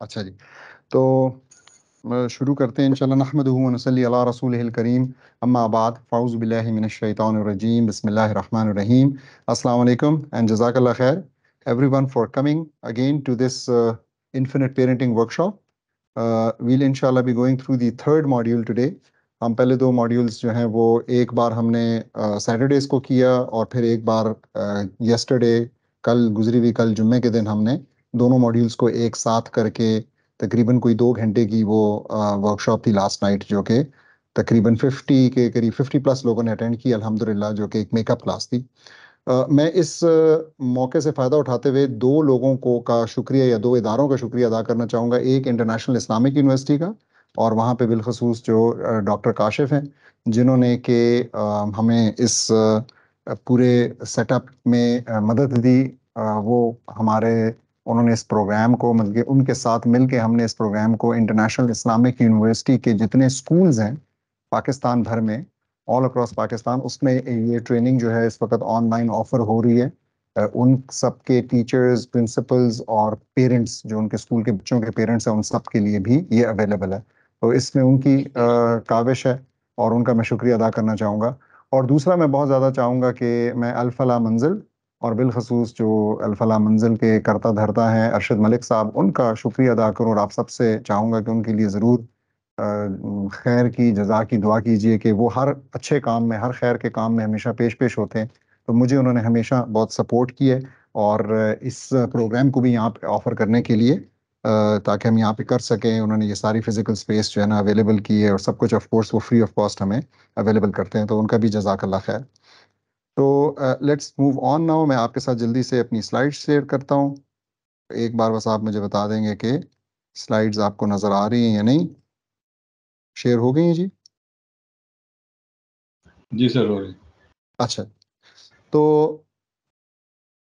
अच्छा जी। तो शुरू करते हैं इंशाल्लाह। नहमदुहु व नसल्ली अला रसूलिहिल करीम, अम्मा बाद, फ़ाऊज़ु बिल्लाहि मिनश शैतानिर रजीम, बिस्मिल्लाहिर रहमानिर रहीम। अस्सलाम वालेकुम एंड जज़ाकल्लाह खैर everyone for coming again to this infinite parenting workshop. We'll inshallah be going through the third module today. हम पहले दो मॉड्यूल्स जो हैं वो एक बार हमने सैटरडेज को किया और फिर एक बार यस्टरडे, कल गुजरी हुई कल जुम्मे के दिन हमने दोनों मॉड्यूल्स को एक साथ करके तकरीबन कोई 2 घंटे की वो वर्कशॉप थी लास्ट नाइट, जो कि तकरीबन 50 के करीब 50 प्लस लोगों ने अटेंड की अल्हम्दुलिल्लाह, जो कि एक मेकअप क्लास थी। मैं इस मौके से फ़ायदा उठाते हुए दो लोगों को का शुक्रिया या दो इदारों का शुक्रिया अदा करना चाहूँगा। एक इंटरनेशनल इस्लामिक यूनिवर्सिटी का, और वहाँ पे बिलखसूस जो डॉक्टर काशिफ हैं, जिन्होंने कि हमें इस पूरे सेटअप में मदद दी। वो हमारे उन्होंने इस प्रोग्राम को मतलब कि उनके साथ मिलके हमने इस प्रोग्राम को इंटरनेशनल इस्लामिक यूनिवर्सिटी के जितने स्कूल्स हैं पाकिस्तान भर में, ऑल अक्रॉस पाकिस्तान, उसमें ये ट्रेनिंग जो है इस वक्त ऑनलाइन ऑफर हो रही है। उन सब के टीचर्स, प्रिंसिपल्स और पेरेंट्स, जो उनके स्कूल के बच्चों के पेरेंट्स हैं, उन सब के लिए भी ये अवेलेबल है। तो इसमें उनकी काविश है और उनका मैं शुक्रिया अदा करना चाहूँगा। और दूसरा, मैं बहुत ज़्यादा चाहूँगा कि मैं अल-फलाह मंजिल और बिलखसूस जो अल-फलाह मंजिल के करता धरता हैं अरशद मलिक साहब, उनका शुक्रिया अदा करूँ। और आप सबसे चाहूँगा कि उनके लिए ज़रूर खैर की जज़ा की दुआ कीजिए कि वो हर अच्छे काम में, हर खैर के काम में हमेशा पेश पेश होते हैं। तो मुझे उन्होंने हमेशा बहुत सपोर्ट की है, और इस प्रोग्राम को भी यहाँ पे ऑफ़र करने के लिए ताकि हम यहाँ पे कर सकें, उन्होंने ये सारी फिज़िकल स्पेस जो है ना अवेलेबल की है, और सब कुछ ऑफ कोर्स वो फ्री ऑफ कॉस्ट हमें अवेलेबल करते हैं। तो उनका भी जज़ाकल्लाह खैर। तो लेट्स मूव ऑन नाउ। मैं आपके साथ जल्दी से अपनी स्लाइड्स शेयर करता हूँ। एक बार बस आप मुझे बता देंगे कि स्लाइड्स आपको नज़र आ रही हैं या नहीं। शेयर हो गई हैं जी? जी सर, हो रही। अच्छा। तो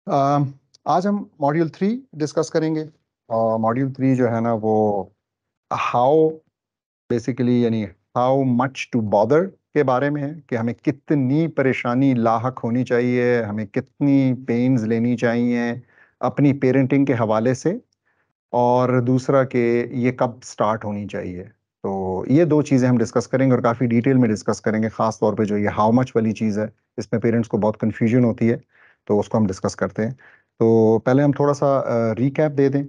अ, आज हम मॉड्यूल 3 डिस्कस करेंगे। और मॉड्यूल 3 जो है ना वो हाउ बेसिकली यानी हाउ मच टू बॉदर के बारे में है, कि हमें कितनी परेशानी लाहक होनी चाहिए, हमें कितनी पेन्स लेनी चाहिए अपनी पेरेंटिंग के हवाले से, और दूसरा कि ये कब स्टार्ट होनी चाहिए। तो ये दो चीज़ें हम डिस्कस करेंगे और काफ़ी डिटेल में डिस्कस करेंगे। ख़ास तौर पे जो ये हाउ मच वाली चीज़ है, इसमें पेरेंट्स को बहुत कन्फ्यूजन होती है, तो उसको हम डिस्कस करते हैं। तो पहले हम थोड़ा सा रिकैप दे दें।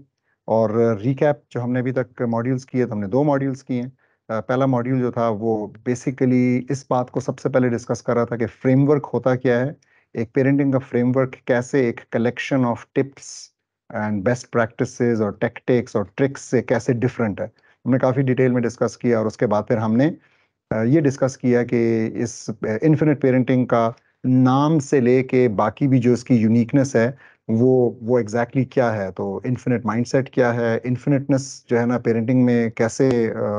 और रिकैप जो हमने अभी तक मॉड्यूल्स किए, तो हमने दो मॉड्यूल्स किए हैं। पहला मॉड्यूल जो था वो बेसिकली इस बात को सबसे पहले डिस्कस कर रहा था कि फ्रेमवर्क होता क्या है, एक पेरेंटिंग का फ्रेमवर्क कैसे एक collection of tips and best practices और टेक्टिक्स और ट्रिक्स से कैसे डिफरेंट है। हमने काफ़ी डिटेल में डिस्कस किया, और उसके बाद फिर हमने ये डिस्कस किया कि इस इन्फिनिट पेरेंटिंग का नाम से लेके बाकी भी जो इसकी यूनिकनेस है वो एग्जैक्टली क्या है। तो इन्फिनिट माइंडसेट क्या है, इन्फिनिटनेस जो है ना पेरेंटिंग में कैसे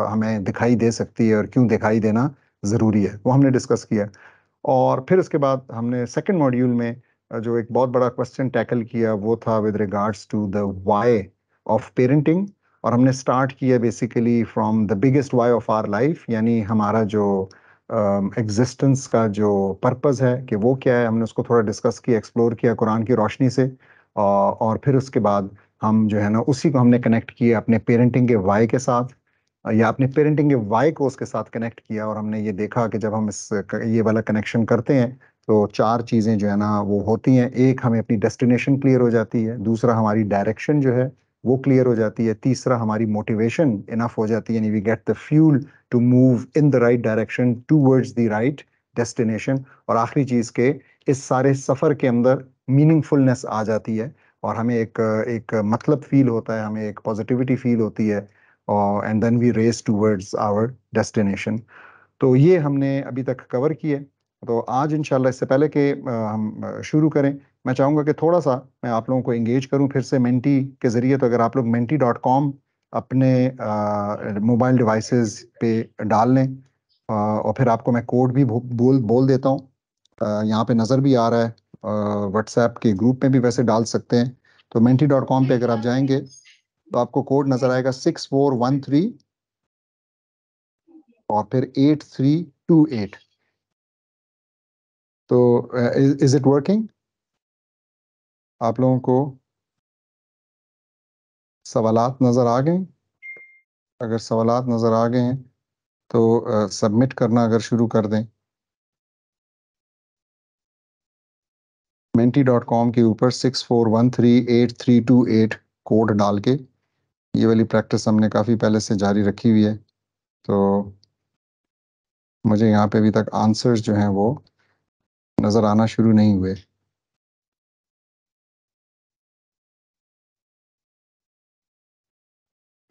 हमें दिखाई दे सकती है और क्यों दिखाई देना ज़रूरी है, वो हमने डिस्कस किया। और फिर उसके बाद हमने सेकंड मॉड्यूल में जो एक बहुत बड़ा क्वेश्चन टैकल किया, वो था with regards to the why of parenting. और हमने स्टार्ट किया basically from the biggest why of our life, यानी हमारा जो एग्जिस्टेंस का जो पर्पस है कि वो क्या है, हमने उसको थोड़ा डिस्कस किया, एक्सप्लोर किया कुरान की रोशनी से। और फिर उसके बाद हम जो है ना उसी को हमने कनेक्ट किया अपने पेरेंटिंग के वाई के साथ, या अपने पेरेंटिंग के वाई को उसके साथ कनेक्ट किया। और हमने ये देखा कि जब हम ये वाला कनेक्शन करते हैं तो चार चीज़ें जो है ना वो होती हैं। एक, हमें अपनी डेस्टिनेशन क्लियर हो जाती है। दूसरा, हमारी डायरेक्शन जो है वो क्लियर हो जाती है। तीसरा, हमारी मोटिवेशन इनफ हो जाती है, यानी we get the fuel to move in the right direction towards the right destination. और आखिरी चीज़ के इस सारे सफ़र के अंदर मीनिंगफुलनेस आ जाती है, और हमें एक एक मतलब फील होता है, हमें एक पॉजिटिविटी फील होती है, और and then we race towards our destination. तो ये हमने अभी तक कवर किए। तो आज इंशाल्लाह, इससे पहले कि हम शुरू करें, मैं चाहूँगा कि थोड़ा सा मैं आप लोगों को एंगेज करूं फिर से मेंटी के ज़रिए। तो अगर आप लोग menti.com अपने मोबाइल डिवाइसेस पे डाल लें, और फिर आपको मैं कोड भी बोल बोल देता हूँ। यहाँ पे नज़र भी आ रहा है, व्हाट्सएप के ग्रुप में भी वैसे डाल सकते हैं। तो menti.com पे अगर आप जाएंगे तो आपको कोड नज़र आएगा 6413 और फिर 8328। तो इज इट वर्किंग आप लोगों को? सवालात नज़र आ गए? अगर सवालात नज़र आ गए हैं तो सबमिट करना अगर शुरू कर दें menti.com के ऊपर 64138328 कोड डाल के। ये वाली प्रैक्टिस हमने काफ़ी पहले से जारी रखी हुई है, तो मुझे यहाँ पे अभी तक आंसर्स जो हैं वो नज़र आना शुरू नहीं हुए।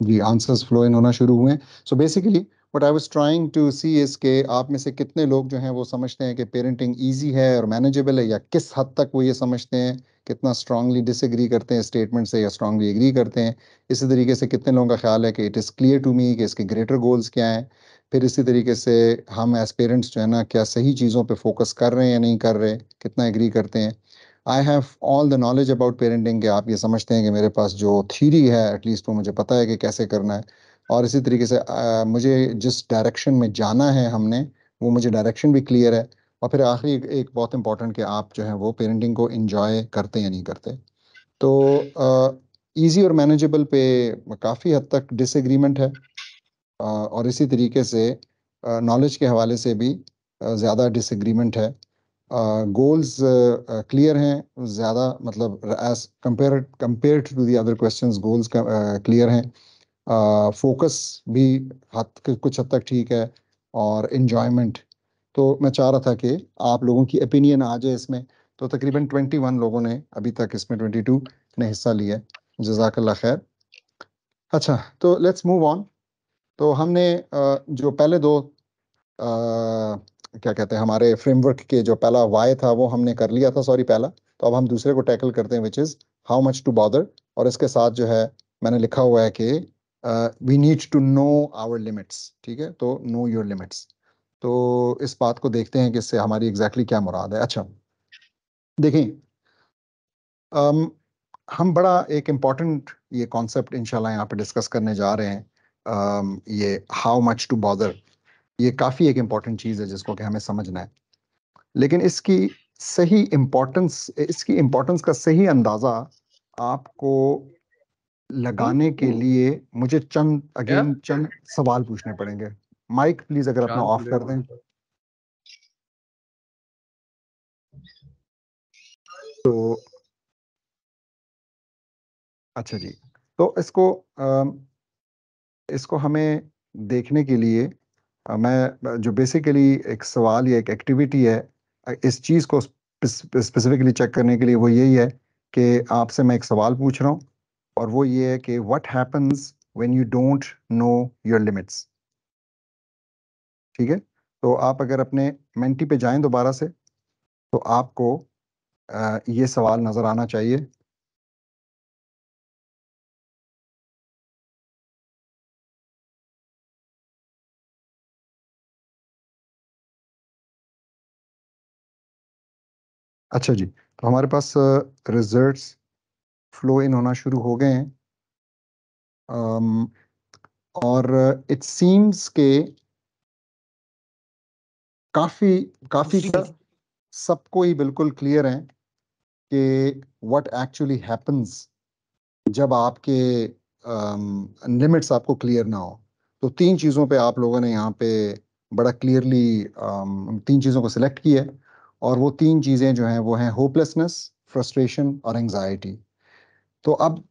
जी, आंसर्स फ्लो इन होना शुरू हुए। So basically what I was trying to see is के आप में से कितने लोग जो हैं वो समझते हैं कि पेरेंटिंग इजी है और मैनेजेबल है, या किस हद तक वो ये समझते हैं, कितना स्ट्रांगली डिसएग्री करते हैं स्टेटमेंट से या स्ट्रांगली एग्री करते हैं। इसी तरीके से कितने लोगों का ख्याल है कि it is clear to me कि इसके ग्रेटर गोल्स क्या हैं। फिर इसी तरीके से हम एज पेरेंट्स जो है ना क्या सही चीज़ों पे फोकस कर रहे हैं या नहीं कर रहे, कितना एग्री करते हैं। I have all the knowledge about parenting के आप ये समझते हैं कि मेरे पास जो थ्योरी है एटलीस्ट वो मुझे पता है कि कैसे करना है। और इसी तरीके से मुझे जिस डायरेक्शन में जाना है हमने, वो मुझे डायरेक्शन भी क्लियर है। और फिर आखिरी एक बहुत इंपॉर्टेंट कि आप जो है वो पेरेंटिंग को इंजॉय करते या नहीं करते। तो इजी और मैनेजेबल पे काफ़ी हद तक डिसएग्रीमेंट है, और इसी तरीके से नॉलेज के हवाले से भी ज़्यादा डिसएग्रीमेंट है। गोल्स क्लियर हैं ज़्यादा, मतलब as compare to the other questions goals clear हैं। फोकस भी कुछ हद तक ठीक है, और इन्जॉयमेंट। तो मैं चाह रहा था कि आप लोगों की ओपिनियन आ जाए इसमें। तो तकरीबन 21 लोगों ने अभी तक इसमें 22 ने हिस्सा लिया है। जज़ाकल्लाह खैर। अच्छा, तो लेट्स मूव ऑन। तो हमने जो पहले दो क्या कहते हैं हमारे फ्रेमवर्क के जो पहला वाई था वो हमने कर लिया था, सॉरी पहला। तो अब हम दूसरे को टैकल करते हैं which is how much to bother. और इसके साथ जो है मैंने लिखा हुआ है कि we need to know our limits. ठीक है, तो नो योर लिमिट्स। तो इस बात को देखते हैं कि इससे हमारी एग्जैक्टली क्या मुराद है। अच्छा, देखें, अम, हम बड़ा एक इम्पॉर्टेंट ये कॉन्सेप्ट इंशाल्लाह यहाँ पे डिस्कस करने जा रहे हैं। ये हाउ मच टू बॉदर, ये काफ़ी एक इम्पॉर्टेंट चीज़ है जिसको कि हमें समझना है। लेकिन इसकी इम्पोर्टेंस का सही अंदाज़ा आपको लगाने के लिए मुझे चंद सवाल पूछने पड़ेंगे। माइक प्लीज अगर अपना ऑफ कर दें। तो अच्छा जी, तो इसको हमें देखने के लिए मैं जो बेसिकली एक सवाल या एक एक्टिविटी है इस चीज़ को स्पेसिफिकली चेक करने के लिए, वो यही है कि आपसे मैं एक सवाल पूछ रहा हूँ, और वो ये है कि what happens when you don't know your limits. ठीक है, तो आप अगर अपने मेंटी पे जाएं दोबारा से, तो आपको ये सवाल नज़र आना चाहिए। अच्छा जी, तो हमारे पास रिजल्ट्स फ्लो इन होना शुरू हो गए हैं। अम, और इट सीम्स के काफ़ी काफ़ी सबको ही बिल्कुल क्लियर है कि व्हाट एक्चुअली हैपन्स जब आपके लिमिट्स आपको क्लियर ना हो। तो तीन चीज़ों पे आप लोगों ने यहाँ पे बड़ा क्लियरली तीन चीज़ों को सिलेक्ट किया है, और वो तीन चीज़ें जो हैं वो हैं होपलेसनेस, फ्रस्ट्रेशन और एंजाइटी। तो अब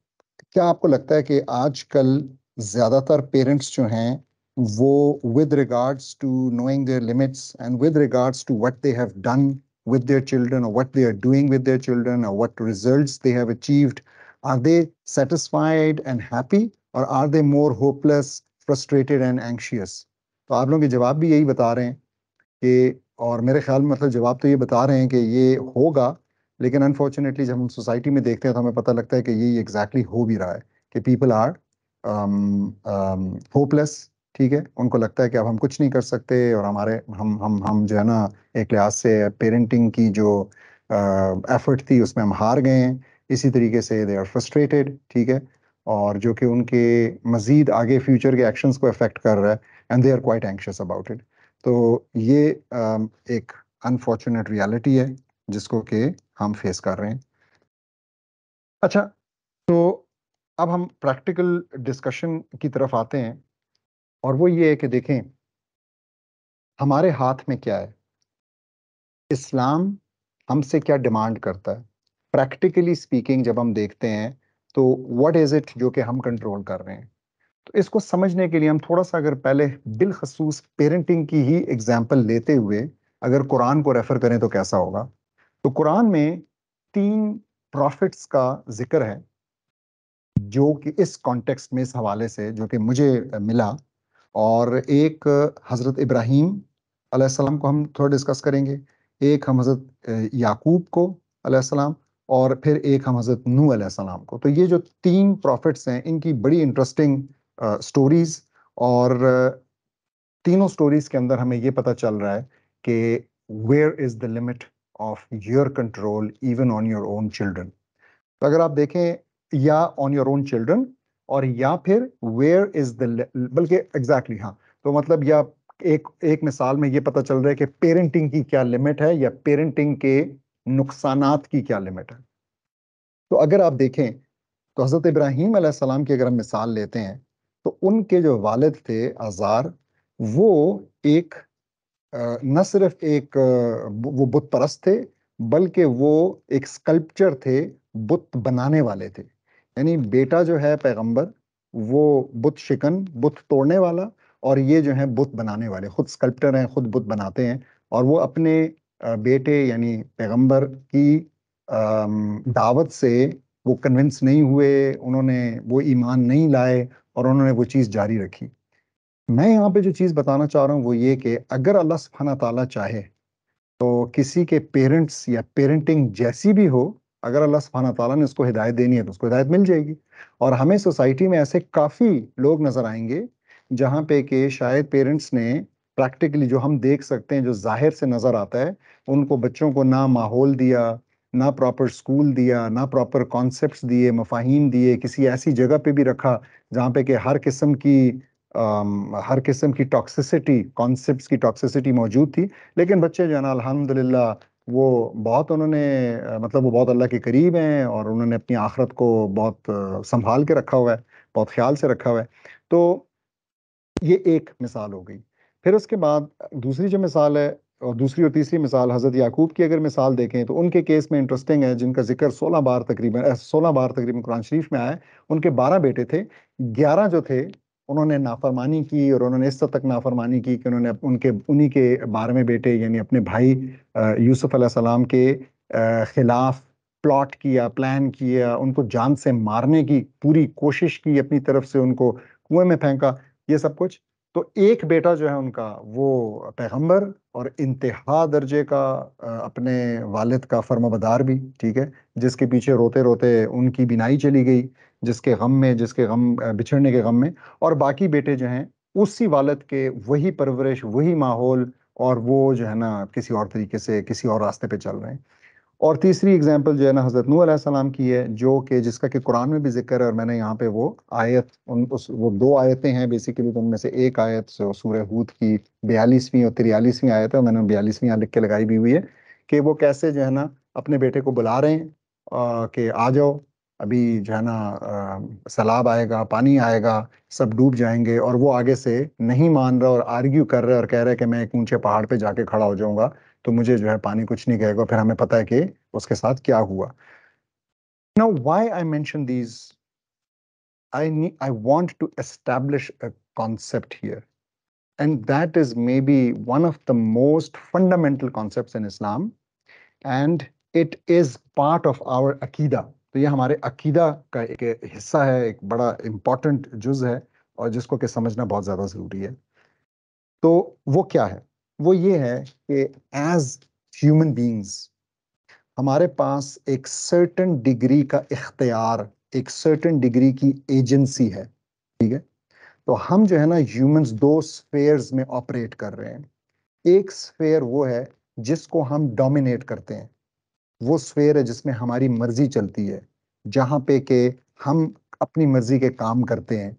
क्या आपको लगता है कि आजकल ज़्यादातर पेरेंट्स जो हैं वो with regards to knowing their limits and with regards to what they have done with their children, or what they are doing with their children, or what results they have achieved, are they satisfied and happy, or are they more hopeless, frustrated and anxious? तो आप लोगों के जवाब भी यही बता रहे हैं कि, और मेरे ख्याल में मतलब जवाब तो ये बता रहे हैं कि ये होगा। लेकिन अनफॉर्चुनेटली जब हम सोसाइटी में देखते हैं तो हमें पता लगता है कि ये एग्जैक्टली हो भी रहा है कि पीपल आर होपलेस। ठीक है, उनको लगता है कि अब हम कुछ नहीं कर सकते, और हमारे हम जो है ना एक लिहाज से पेरेंटिंग की जो एफर्ट थी उसमें हम हार गए हैं। इसी तरीके से दे आर फ्रस्ट्रेटेड। ठीक है, और जो कि उनके मजीद आगे फ्यूचर के एक्शंस को अफेक्ट कर रहा है, and they are quite anxious about it. तो ये एक अनफॉर्चुनेट रियलिटी है जिसको कि हम फेस कर रहे हैं। अच्छा, तो अब हम प्रैक्टिकल डिस्कशन की तरफ आते हैं, और वो ये है कि देखें हमारे हाथ में क्या है, इस्लाम हमसे क्या डिमांड करता है। प्रैक्टिकली स्पीकिंग जब हम देखते हैं तो व्हाट इज इट जो कि हम कंट्रोल कर रहे हैं। तो इसको समझने के लिए हम थोड़ा सा अगर पहले बिलखसूस पेरेंटिंग की ही एग्जाम्पल लेते हुए अगर कुरान को रेफर करें तो कैसा होगा। तो कुरान में 3 प्रॉफिट्स का जिक्र है जो कि इस कॉन्टेक्स्ट में, इस हवाले से जो कि मुझे मिला। और एक हज़रत इब्राहीम अलैहिस्सलाम को हम थोड़ा डिस्कस करेंगे, एक हम हज़रत याकूब को अलैहिस्सलाम, और फिर एक हम हज़रत नूह अलैहिस्सलाम को। तो ये जो 3 प्रॉफिट्स हैं इनकी बड़ी इंटरेस्टिंग स्टोरीज, और तीनों स्टोरीज के अंदर हमें ये पता चल रहा है कि where is the limit of your control even on your own children. तो अगर आप देखें, या ऑन योर ओन चिल्ड्रन, और या फिर वेयर इज द, बल्कि एग्जैक्टली हाँ, तो मतलब या एक एक मिसाल में ये पता चल रहा है कि पेरेंटिंग की क्या लिमिट है या पेरेंटिंग के नुकसानात की क्या लिमिट है। तो अगर आप देखें तो हज़रत इब्राहीम अलैहिस्सलाम की अगर हम मिसाल लेते हैं तो उनके जो वालिद थे आज़ार, वो एक न सिर्फ एक वो बुत परस्त थे, बल्कि वो एक स्कल्पचर थे, बुत बनाने वाले थे। यानी बेटा जो है पैगंबर, वो बुत शिकन, बुत तोड़ने वाला, और ये जो है बुत बनाने वाले, खुद स्कल्प्टर हैं, खुद बुत बनाते हैं। और वो अपने बेटे यानी पैगंबर की दावत से वो कन्विंस नहीं हुए, उन्होंने वो ईमान नहीं लाए, और उन्होंने वो चीज़ जारी रखी। मैं यहाँ पे जो चीज़ बताना चाह रहा हूँ वो ये कि अगर अल्लाह सुब्हाना ताला चाहे तो किसी के पेरेंट्स या पेरेंटिंग जैसी भी हो, अगर अल्लाह सुब्हाना ताला ने उसको हिदायत देनी है तो उसको हिदायत मिल जाएगी। और हमें सोसाइटी में ऐसे काफ़ी लोग नज़र आएंगे जहाँ पे कि शायद पेरेंट्स ने प्रैक्टिकली, जो हम देख सकते हैं, जो जाहिर से नज़र आता है, उनको बच्चों को ना माहौल दिया, ना प्रॉपर स्कूल दिया, ना प्रॉपर कॉन्सेप्ट्स दिए, मफाहिम दिए, किसी ऐसी जगह पे भी रखा जहाँ पे कि हर किस्म की टॉक्सिसिटी, कॉन्सेप्ट्स की टॉक्सिसिटी मौजूद थी। लेकिन बच्चे जो है ना अल्हम्दुलिल्लाह, वो बहुत उन्होंने मतलब वो बहुत अल्लाह के करीब हैं, और उन्होंने अपनी आखिरत को बहुत संभाल के रखा हुआ है, बहुत ख्याल से रखा हुआ है। तो ये एक मिसाल हो गई। फिर उसके बाद दूसरी जो मिसाल है, और दूसरी और तीसरी मिसाल हज़रत याकूब की अगर मिसाल देखें तो उनके केस में इंटरेस्टिंग है, जिनका जिक्र 16 बार तकरीबन कुरान शरीफ में आया है। उनके 12 बेटे थे, 11 जो थे उन्होंने नाफरमानी की, और उन्होंने इस हद तक नाफरमानी की कि उन्होंने उनके उन्हीं के 12वें बेटे यानी अपने भाई यूसुफ अलैहिस्सलाम के खिलाफ प्लॉट किया, प्लान किया, उनको जान से मारने की पूरी कोशिश की, अपनी तरफ से उनको कुएं में फेंका, ये सब कुछ। तो एक बेटा जो है उनका वो पैगंबर, और इंतहा दर्जे का अपने वालिद का फर्माबरदार भी, ठीक है, जिसके पीछे रोते रोते उनकी बिनाई चली गई, जिसके गम बिछड़ने के गम में। और बाकी बेटे जो हैं उसी वालिद के, वही परवरिश, वही माहौल, और वो जो है ना किसी और तरीके से किसी और रास्ते पे चल रहे हैं। और तीसरी एग्जाम्पल जो है ना हज़रत नूह अलैहिस्सलाम की है, जो कि जिसका कि कुरान में भी जिक्र है, और मैंने यहाँ पे वो आयत उन उस वो 2 आयतें हैं बेसिकली, तो उनमें से एक आयत जो सूरह हूद की 42वीं और 43वीं आयत है, और मैंने 42वीं यहाँ लिख के लगाई भी हुई है, कि वो कैसे जो है ना अपने बेटे को बुला रहे हैं कि आ जाओ, अभी जो है ना सैलाब आएगा, पानी आएगा, सब डूब जाएंगे। और वो आगे से नहीं मान रहा और आर्ग्यू कर रहा है, और कह रहा है कि मैं एक ऊंचे पहाड़ पे जाके खड़ा हो जाऊंगा, तो मुझे जो है पानी कुछ नहीं कहेगा। फिर हमें पता है कि उसके साथ क्या हुआ। Now why I mention these, I want to establish a concept here, and that is maybe one of the most fundamental concepts in Islam, and it is part of our अकीदा। तो ये हमारे अकीदा का एक हिस्सा है, एक बड़ा इंपॉर्टेंट जुज है, और जिसको कि समझना बहुत ज्यादा जरूरी है। तो वो क्या है? वो ये है कि एज ह्यूमन बींग्स हमारे पास एक सर्टेन डिग्री का इख्तियार, एक सर्टेन डिग्री की एजेंसी है, ठीक है। तो हम जो है ना ह्यूमंस 2 स्फेयर्स में ऑपरेट कर रहे हैं। एक स्फेयर वो है जिसको हम डोमिनेट करते हैं, वो स्फेयर है जिसमें हमारी मर्जी चलती है, जहाँ पे के हम अपनी मर्जी के काम करते हैं,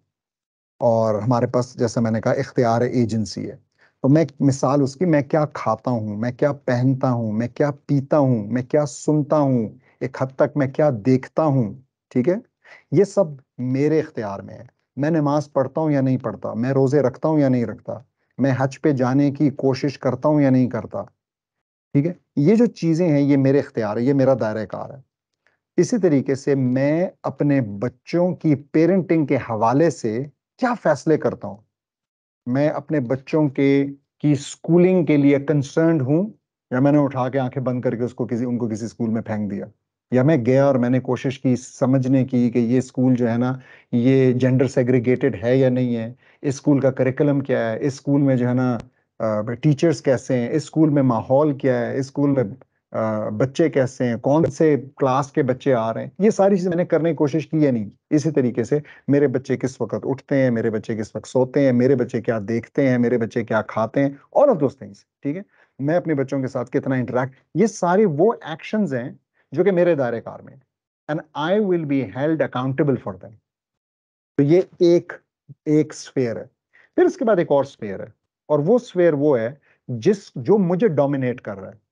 और हमारे पास, जैसा मैंने कहा, इख्तियार है, एजेंसी है। तो मैं मिसाल उसकी, मैं क्या खाता हूँ, मैं क्या पहनता हूँ, मैं क्या पीता हूँ, मैं क्या सुनता हूँ, एक हद तक मैं क्या देखता हूँ, ठीक है। ये सब मेरे इख्तियार में है। मैं नमाज पढ़ता हूँ या नहीं पढ़ता, मैं रोजे रखता हूँ या नहीं रखता, मैं हज पे जाने की कोशिश करता हूँ या नहीं करता, ठीक है, ये जो चीजें हैं ये मेरे इख्तियार है, ये मेरा दायरा कार है। इसी तरीके से मैं अपने बच्चों की पेरेंटिंग के हवाले से क्या फैसले करता हूँ। मैं अपने बच्चों के की स्कूलिंग के लिए कंसर्न्ड हूं, या मैंने उठा के आंखें बंद करके उनको किसी स्कूल में फेंक दिया, या मैं गया और मैंने कोशिश की समझने की कि ये स्कूल जो है ना ये जेंडर सेग्रीगेटेड है या नहीं है, इस स्कूल का करिकुलम क्या है, इस स्कूल में जो है ना टीचर्स कैसे हैं, इस स्कूल में माहौल क्या है, इस स्कूल में बच्चे कैसे हैं, कौन से क्लास के बच्चे आ रहे हैं, ये सारी चीजें मैंने करने की कोशिश की है नहीं। इसी तरीके से मेरे बच्चे किस वक्त उठते हैं, मेरे बच्चे किस वक्त सोते हैं, मेरे बच्चे क्या देखते हैं, मेरे बच्चे क्या खाते हैं, ऑल ऑफ दोस थिंग्स, ठीक है, मैं अपने बच्चों के साथ कितना इंटरेक्ट, ये सारे वो एक्शंस हैं जो कि मेरे दायरे कार में, and I will be held accountable for them. तो ये एक एक स्फेयर है। फिर उसके बाद एक और स्फेयर है, और वो स्फेयर वो है जो मुझे डोमिनेट कर रहा है।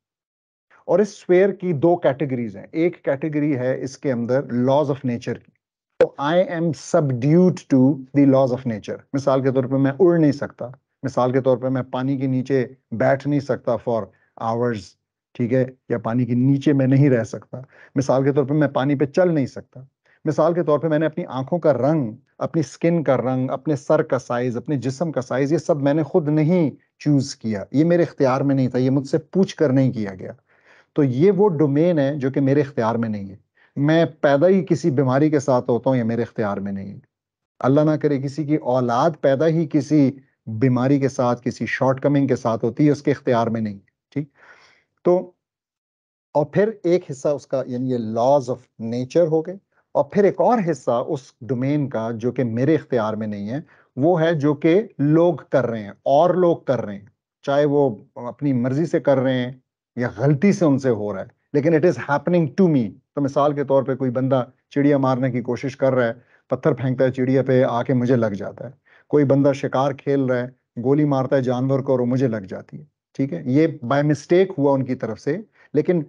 और इस स्फेयर की दो कैटेगरीज हैं। एक कैटेगरी है इसके अंदर लॉज ऑफ नेचर की, तो I am subdued to the laws of nature. मिसाल के तौर पे मैं उड़ नहीं सकता, मिसाल के तौर पे मैं पानी के नीचे बैठ नहीं सकता फॉर आवर्स, ठीक है, या पानी के नीचे मैं नहीं रह सकता, मिसाल के तौर पे मैं पानी पे चल नहीं सकता, मिसाल के तौर पे मैंने अपनी आंखों का रंग, अपनी स्किन का रंग, अपने सर का साइज, अपने जिस्म का साइज, ये सब मैंने खुद नहीं चूज किया, ये मेरे इख्तियार में नहीं था, ये मुझसे पूछ कर नहीं किया गया। तो ये वो डोमेन है जो कि मेरे इख्तियार में नहीं है। मैं पैदा ही किसी बीमारी के साथ होता हूँ, ये मेरे इख्तियार में नहीं है। अल्लाह ना करे किसी की औलाद पैदा ही किसी बीमारी के साथ, किसी शॉर्टकमिंग के साथ होती है, उसके इख्तियार में नहीं, ठीक। तो और फिर एक हिस्सा उसका यानी ये लॉज ऑफ नेचर हो गए, और फिर एक और हिस्सा उस डोमेन का जो कि मेरे इख्तियार में नहीं है, वो है जो कि लोग कर रहे हैं, और लोग कर रहे हैं, चाहे वो अपनी मर्जी से कर रहे हैं या गलती से उनसे हो रहा है, लेकिन it is happening to me. तो मिसाल के तौर पे कोई बंदा चिड़िया मारने की कोशिश कर रहा है, पत्थर फेंकता है चिड़िया पे, आके मुझे लग जाता है। कोई बंदा शिकार खेल रहा है, गोली मारता है जानवर को और वो मुझे लग जाती है, ठीक है, ये बाय मिस्टेक हुआ उनकी तरफ से। लेकिन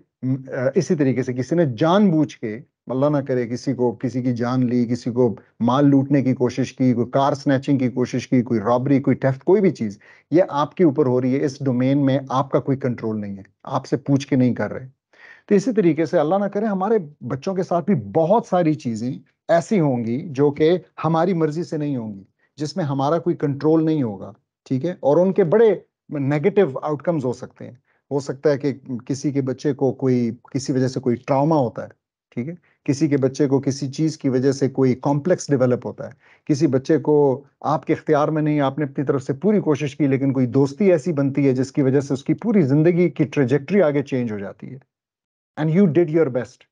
इसी तरीके से किसी ने जानबूझ के, अल्लाह ना करे, किसी को किसी की जान ली, किसी को माल लूटने की कोशिश की, कोई कार स्नैचिंग की कोशिश की, कोई रॉबरी, कोई थेफ्ट, कोई भी चीज, ये आपके ऊपर हो रही है, इस डोमेन में आपका कोई कंट्रोल नहीं है, आपसे पूछ के नहीं कर रहे। तो इसी तरीके से अल्लाह ना करे हमारे बच्चों के साथ भी बहुत सारी चीजें ऐसी होंगी जो कि हमारी मर्जी से नहीं होंगी, जिसमें हमारा कोई कंट्रोल नहीं होगा, ठीक है, और उनके बड़े नेगेटिव आउटकम्स हो सकते हैं। हो सकता है कि किसी के बच्चे को कोई किसी वजह से कोई ट्रॉमा होता है, ठीक है, किसी के बच्चे को किसी चीज की वजह से कोई कॉम्प्लेक्स डेवलप होता है, किसी बच्चे को आपके इख्तियार में नहीं, आपने अपनी तरफ से पूरी कोशिश की, लेकिन कोई दोस्ती ऐसी बनती है जिसकी वजह से उसकी पूरी जिंदगी की ट्रेजेक्ट्री आगे चेंज हो जाती है, and you did your best.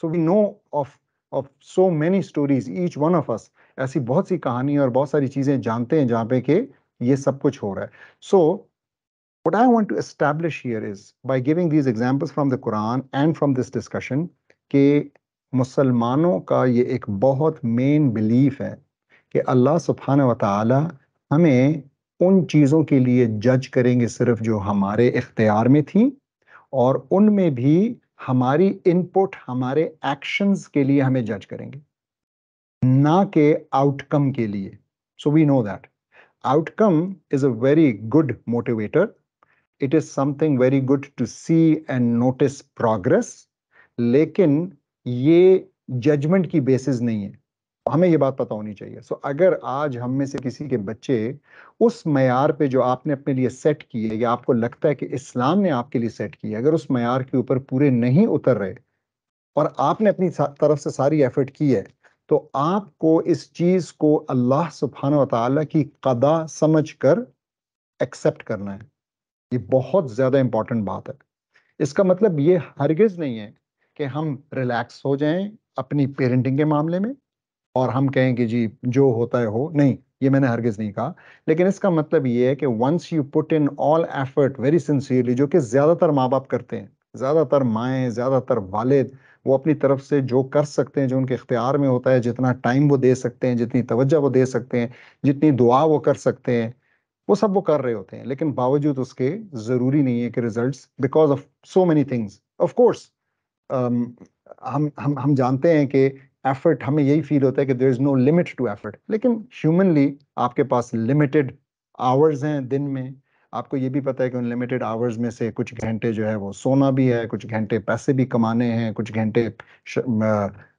So we know of so many stories, each one of us ऐसी बहुत सी कहानी और बहुत सारी चीजें जानते हैं जहां पे कि ये सब कुछ हो रहा है। So what I want to establish here is by giving these examples from the Quran and from this discussion कि मुसलमानों का ये एक बहुत मेन बिलीफ है कि अल्लाह सुब्हानहू व तआला हमें उन चीज़ों के लिए जज करेंगे सिर्फ जो हमारे इख्तियार में थी, और उनमें भी हमारी इनपुट, हमारे एक्शंस के लिए हमें जज करेंगे, ना के आउटकम के लिए। So we know that outcome is a very good motivator, it is something very good to see and notice progress, लेकिन ये जजमेंट की बेसिस नहीं है। हमें ये बात पता होनी चाहिए। सो अगर आज हम में से किसी के बच्चे उस मयार पे जो आपने अपने लिए सेट किए, या आपको लगता है कि इस्लाम ने आपके लिए सेट किए, अगर उस मयार के ऊपर पूरे नहीं उतर रहे, और आपने अपनी तरफ से सारी एफर्ट की है, तो आपको इस चीज को अल्लाह सुब्हानहू व तआला की कदा समझ कर एक्सेप्ट करना है। ये बहुत ज्यादा इंपॉर्टेंट बात है। इसका मतलब ये हरगिज नहीं है कि हम रिलैक्स हो जाएं अपनी पेरेंटिंग के मामले में और हम कहें कि जी जो होता है हो, नहीं, ये मैंने हरगिज नहीं कहा। लेकिन इसका मतलब ये है कि once you put in all effort very sincerely, जो कि ज्यादातर माँ बाप करते हैं, ज्यादातर माएँ, ज्यादातर वालिद, वो अपनी तरफ से जो कर सकते हैं, जो उनके इख्तियार में होता है, जितना टाइम वो दे सकते हैं, जितनी तवज्जो वो दे सकते हैं, जितनी दुआ वो कर सकते हैं, वो सब वो कर रहे होते हैं। लेकिन बावजूद उसके जरूरी नहीं है कि results, because of so many things, of course हम जानते हैं कि एफर्ट, हमें यही फील होता है कि there is no limit to effort, लेकिन ह्यूमनली आपके पास लिमिटेड आवर्स हैं दिन में। आपको ये भी पता है कि उन लिमिटेड आवर्स में से कुछ घंटे जो है वो सोना भी है, कुछ घंटे पैसे भी कमाने हैं, कुछ घंटे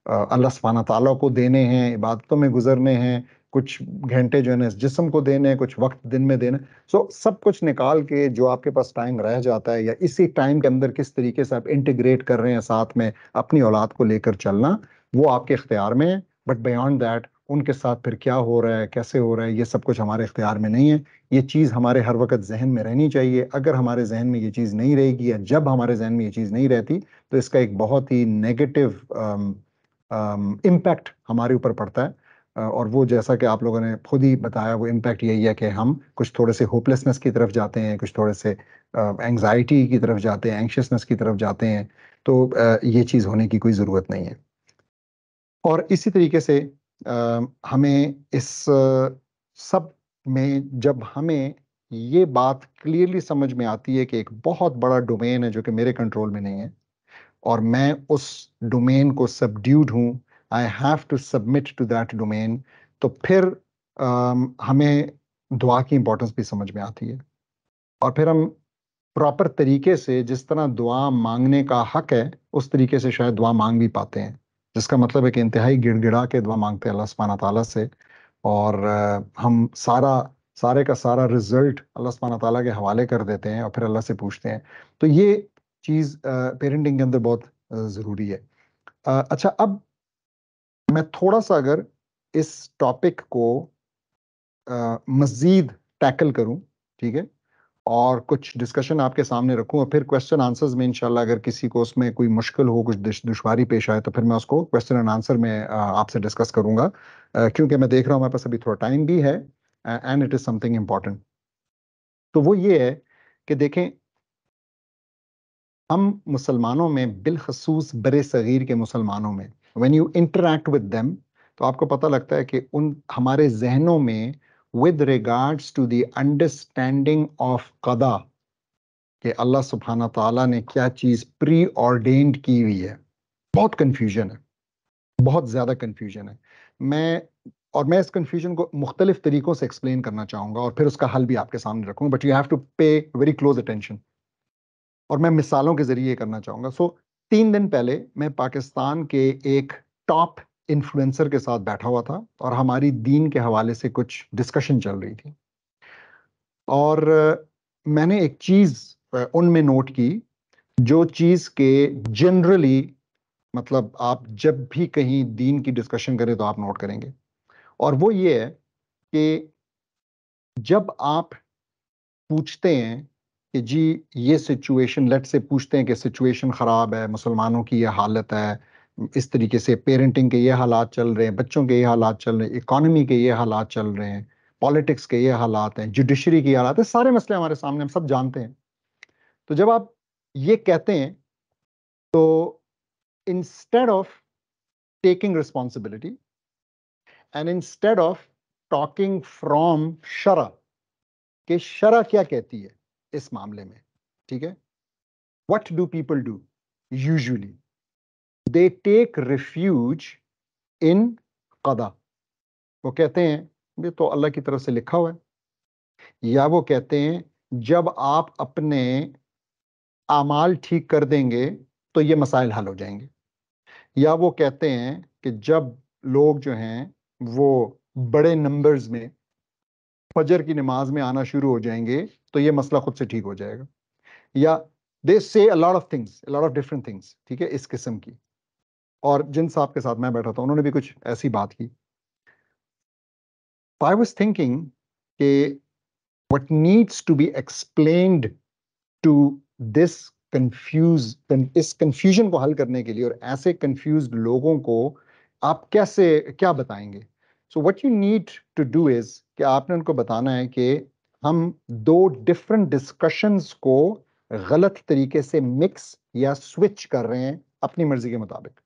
अल्लाह सुब्हाना ताला को देने हैं, इबादतों में गुजरने हैं, कुछ घंटे जो है ना इस जिस्म को देने हैं, कुछ वक्त दिन में देना। सो सब कुछ निकाल के जो आपके पास टाइम रह जाता है, या इसी टाइम के अंदर किस तरीके से आप इंटीग्रेट कर रहे हैं साथ में अपनी औलाद को लेकर चलना, वो आपके इख्तियार में है। बट बियॉन्ड दैट उनके साथ फिर क्या हो रहा है, कैसे हो रहा है, ये सब कुछ हमारे इख्तियार में नहीं है। ये चीज़ हमारे हर वक्त जहन में रहनी चाहिए। अगर हमारे जहन में ये चीज़ नहीं रहेगी, या जब हमारे जहन में ये चीज़ नहीं रहती, तो इसका एक बहुत ही नेगेटिव इम्पैक्ट हमारे ऊपर पड़ता है। और वो जैसा कि आप लोगों ने खुद ही बताया, वो इम्पैक्ट यही है कि हम कुछ थोड़े से होपलेसनेस की तरफ जाते हैं, कुछ थोड़े से एंग्जाइटी की तरफ जाते हैं, एंक्शियसनेस की तरफ जाते हैं। तो ये चीज़ होने की कोई ज़रूरत नहीं है। और इसी तरीके से हमें इस सब में जब हमें ये बात क्लियरली समझ में आती है कि एक बहुत बड़ा डोमेन है जो कि मेरे कंट्रोल में नहीं है, और मैं उस डोमेन को सबड्यूड हूँ, I have to submit to that domain, तो फिर हमें दुआ की इंपॉर्टेंस भी समझ में आती है। और फिर हम प्रॉपर तरीके से जिस तरह दुआ मांगने का हक है, उस तरीके से शायद दुआ मांग भी पाते हैं, जिसका मतलब है कि इंतहाई गिड़गिड़ा के दुआ मांगते हैं अल्लाह सुब्हाना ताला से। और हम सारे का सारा रिजल्ट अल्लाह सुब्हाना ताला के हवाले कर देते हैं और फिर अल्लाह से पूछते हैं। तो ये चीज़ पेरेंटिंग के अंदर बहुत ज़रूरी है। अच्छा, अब मैं थोड़ा सा अगर इस टॉपिक को मज़ीद टैकल करूं, ठीक है, और कुछ डिस्कशन आपके सामने रखूं, और फिर क्वेश्चन आंसर्स में इंशाल्लाह अगर किसी को उसमें कोई मुश्किल हो, कुछ दुश्वारी पेश आए, तो फिर मैं उसको क्वेश्चन एंड आंसर में आपसे डिस्कस करूंगा, क्योंकि मैं देख रहा हूं हमारे पास अभी थोड़ा टाइम भी है, and it is something important. तो वो ये है कि देखें, हम मुसलमानों में, बिलखसूस बरे सगीर के मुसलमानों में, when you interact with them, तो आपको पता लगता है कि उन हमारे जहनों में with regards to the understanding of कदा, कि अल्लाह सुब्हाना ताला ने क्या चीज़ प्री ऑर्डेन्ड की हुई है, बहुत कन्फ्यूजन है, बहुत ज़्यादा कन्फ्यूजन है। मैं इस कन्फ्यूजन को मुख्तलिफ तरीकों से एक्सप्लेन करना चाहूँगा, और फिर उसका हल भी आपके सामने रखूँगा, बट यू हैव टू पे वेरी क्लोज अटेंशन, और मैं मिसालों के ज़रिए करना चाहूँगा। सो 3 दिन पहले मैं पाकिस्तान के एक टॉप इन्फ्लुएंसर के साथ बैठा हुआ था, और हमारी दीन के हवाले से कुछ डिस्कशन चल रही थी। और मैंने एक चीज़ उनमें नोट की, जो चीज़ के जनरली, मतलब आप जब भी कहीं दीन की डिस्कशन करें तो आप नोट करेंगे, और वो ये है कि जब आप पूछते हैं कि जी ये सिचुएशन, लेट से पूछते हैं कि सिचुएशन ख़राब है, मुसलमानों की ये हालत है, इस तरीके से पेरेंटिंग के ये हालात चल रहे हैं, बच्चों के ये हालात चल रहे हैं, इकोनॉमी के ये हालात चल रहे हैं, पॉलिटिक्स के ये हालात हैं, जुडिशरी की हालात है, सारे मसले हमारे सामने, हम सब जानते हैं। तो जब आप ये कहते हैं, तो instead of taking responsibility, and instead of talking from शरा, कि शरा क्या कहती है इस मामले में, ठीक है, what do people do usually, they take refuge in कदा। वो कहते हैं ये तो अल्लाह की तरफ से लिखा हुआ है, या वो कहते हैं जब आप अपने आमाल ठीक कर देंगे तो ये मसाइल हल हो जाएंगे, या वो कहते हैं कि जब लोग जो हैं वो बड़े नंबर्स में फजर की नमाज में आना शुरू हो जाएंगे तो ये मसला खुद से ठीक हो जाएगा, या दे से a lot of things, a lot of different things, ठीक है, इस किस्म की। और जिन साहब के साथ मैं बैठा था उन्होंने भी कुछ ऐसी बात की। आई वाज थिंकिंग कि what needs to be explained to this confuse, इस कंफ्यूजन को हल करने के लिए, और ऐसे कंफ्यूज्ड लोगों को आप कैसे क्या बताएंगे। So what you need to do is कि आपने उनको बताना है कि हम दो डिफरेंट डिस्कशंस को गलत तरीके से मिक्स या स्विच कर रहे हैं अपनी मर्जी के मुताबिक।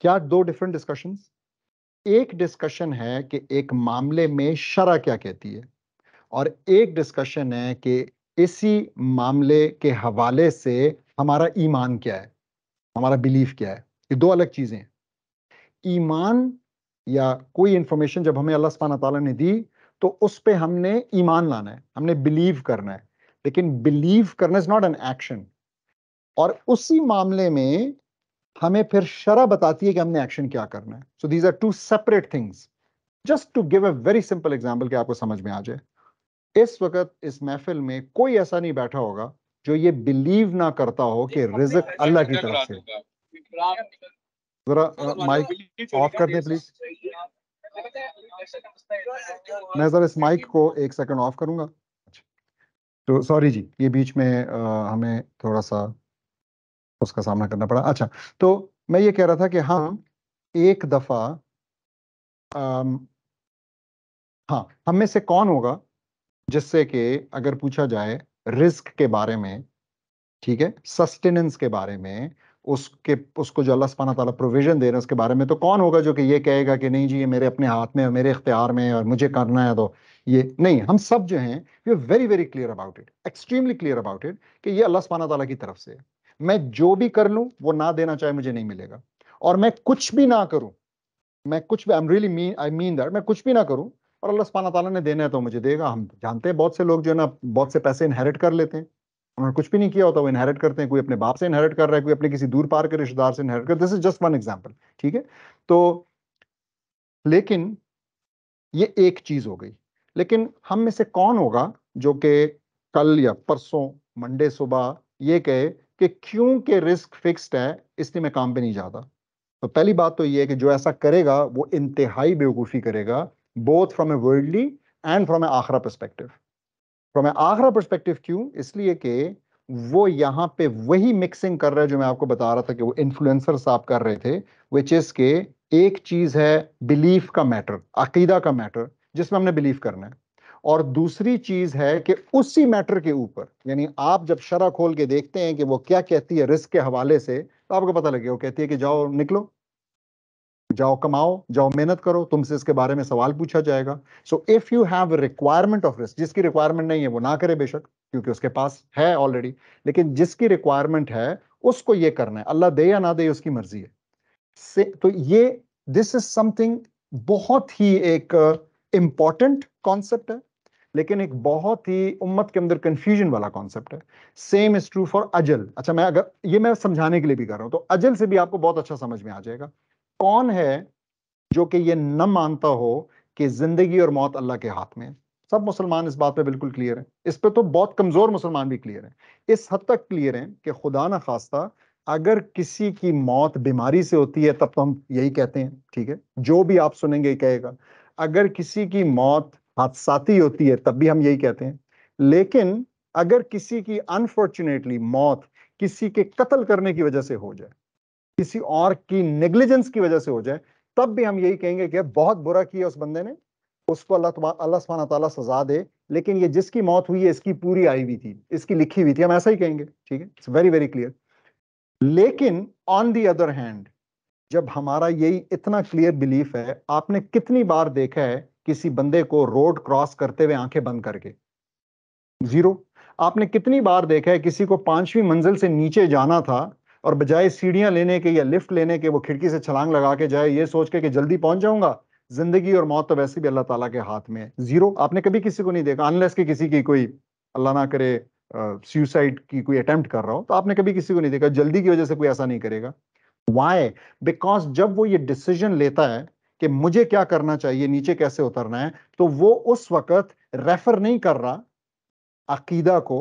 क्या दो डिफरेंट डिस्कशंस? एक डिस्कशन है कि एक मामले में शरा क्या कहती है, और एक डिस्कशन है कि इसी मामले के हवाले से हमारा ईमान क्या है, हमारा बिलीफ क्या है। ये दो अलग चीजें हैं। ईमान या कोई इंफॉर्मेशन जब हमें अल्लाह सुब्हानहू तआला ने दी तो उस पे हमने ईमान लाना है, हमने बिलीव करना है। लेकिन बिलीव करना इज नॉट एन एक्शन। और उसी मामले में हमें फिर शरा बताती है कि हमने एक्शन क्या करना है। So these are two separate things. Just to give a very simple example कि आपको समझ में आ जाए, इस वक्त इस महफिल में कोई ऐसा नहीं बैठा होगा जो ये बिलीव ना करता हो कि रिज़्क अल्लाह की तरफ से। जरा माइक ऑफ कर दें प्लीज। मैं जरा इस माइक को एक सेकंड ऑफ करूंगा। अच्छा, तो सॉरी जी, ये बीच में हमें थोड़ा सा उसका सामना करना पड़ा। अच्छा, तो मैं ये कह रहा था कि हम एक दफा हाँ, हम में से कौन होगा जिससे कि अगर पूछा जाए रिस्क के बारे में, ठीक है, सस्टेनेंस के बारे में, उसको जो अल्लाह सुब्हानहू तआला प्रोविजन दे रहे हैं उसके बारे में, तो कौन होगा जो कि ये कहेगा कि नहीं जी ये मेरे अपने हाथ में है, मेरे इख्तियार में है और मुझे करना है। तो ये नहीं, हम सब जो हैं we are very very clear about it, extremely clear about it कि ये अल्लाह सुब्हानहू तआला की तरफ से है। मैं जो भी कर लूं वो ना देना चाहे मुझे नहीं मिलेगा, और मैं कुछ भी ना करूं, मैं कुछ भी, I am really mean, I mean that, मैं कुछ भी ना करूं और अल्लाह सुब्हानहू तआला ने देना है तो मुझे देगा। हम जानते हैं बहुत से लोग जो है ना बहुत से पैसे इनहेरिट कर लेते हैं, उन्होंने कुछ भी नहीं किया होता वो इनहेरिट करते हैं। कोई अपने बाप से इनहेरिट कर रहा है, कोई अपने किसी दूर पार के रिश्तेदार से इनहेरिट कर, this is just one example, ठीक है। तो लेकिन ये एक चीज हो गई। लेकिन हम में से कौन होगा जो कि कल या परसों मंडे सुबह ये कहे कि क्योंकि रिस्क फिक्स्ड है इसलिए मैं काम पे नहीं जाता। तो पहली बात तो ये है कि जो ऐसा करेगा वो इंतहाई बेवकूफी करेगा, both from a worldly and from a आखरा पर्सपेक्टिव। फ्रॉम ए आखरा पर्सपेक्टिव क्यों? इसलिए कि वो यहाँ पे वही मिक्सिंग कर रहा है जो मैं आपको बता रहा था कि वो इन्फ्लुएंसर साहब कर रहे थे, विच इज के एक चीज है बिलीफ का मैटर, अकीदा का मैटर जिसमें हमने बिलीव करना है, और दूसरी चीज है कि उसी मैटर के ऊपर, यानी आप जब शरा खोल के देखते हैं कि वो क्या कहती है रिस्क के हवाले से, तो आपको पता लगे वो कहती है कि जाओ निकलो, जाओ कमाओ, जाओ मेहनत करो, तुमसे इसके बारे में सवाल पूछा जाएगा। So if you have requirement of risk, जिसकी रिक्वायरमेंट नहीं है वो ना करे बेशक, क्योंकि उसके पास है ऑलरेडी, लेकिन जिसकी रिक्वायरमेंट है उसको ये करना है, अल्लाह दे या ना दे उसकी मर्जी है। तो ये दिस इज समथिंग बहुत ही एक इंपॉर्टेंट कॉन्सेप्ट है, लेकिन एक बहुत ही उम्मत के अंदर कंफ्यूजन वाला कॉन्सेप्ट है। सेम इज ट्रू फॉर अजल। अच्छा, मैं अगर ये मैं समझाने के लिए भी कर रहा हूं तो अजल से भी आपको बहुत अच्छा समझ में आ जाएगा। कौन है जो कि ये न मानता हो कि जिंदगी और मौत अल्लाह के हाथ में है? सब मुसलमान इस बात पे बिल्कुल क्लियर है। इस पे तो बहुत कमजोर मुसलमान भी क्लियर है, इस हद तक क्लियर है कि खुदा ना खास्ता अगर किसी की मौत बीमारी से होती है तब तो हम यही कहते हैं, ठीक है, जो भी आप सुनेंगे ये कहेगा। अगर किसी की मौत हादसाती होती है तब भी हम यही कहते हैं। लेकिन अगर किसी की अनफॉर्चुनेटली मौत किसी के कत्ल करने की वजह से हो जाए, किसी और की नेग्लिजेंस की वजह से हो जाए, तब भी हम यही कहेंगे कि बहुत बुरा किया उस बंदे ने, उसको अल्लाह सुब्हानहू तआला सजा दे, लेकिन ये जिसकी मौत हुई है इसकी पूरी आई हुई थी, इसकी लिखी हुई थी, हम ऐसा ही कहेंगे, ठीक है, इट्स वेरी वेरी क्लियर। लेकिन ऑन दी अदर हैंड, जब हमारा यही इतना क्लियर बिलीफ है, आपने कितनी बार देखा है किसी बंदे को रोड क्रॉस करते हुए आंखें बंद करके? जीरो। आपने कितनी बार देखा है किसी को 5वीं मंजिल से नीचे जाना था और बजाय सीढ़ियां लेने के या लिफ्ट लेने के वो खिड़की से छलांग लगा के जाए ये सोच के कि जल्दी पहुंच जाऊंगा? जिंदगी और मौत तो वैसे भी अल्लाह ताला के हाथ में है। जीरो। आपने कभी किसी को नहीं देखा, अनलेस कि किसी की कोई अल्लाह ना करे सुसाइड की कोई अटेम्प्ट कर रहा हो, तो आपने कभी किसी को नहीं देखा। जल्दी की वजह से कोई ऐसा नहीं करेगा। वाई? बिकॉज जब वो ये डिसीजन लेता है कि मुझे क्या करना चाहिए, नीचे कैसे उतरना है, तो वो उस वक्त रेफर नहीं कर रहा अकीदा को,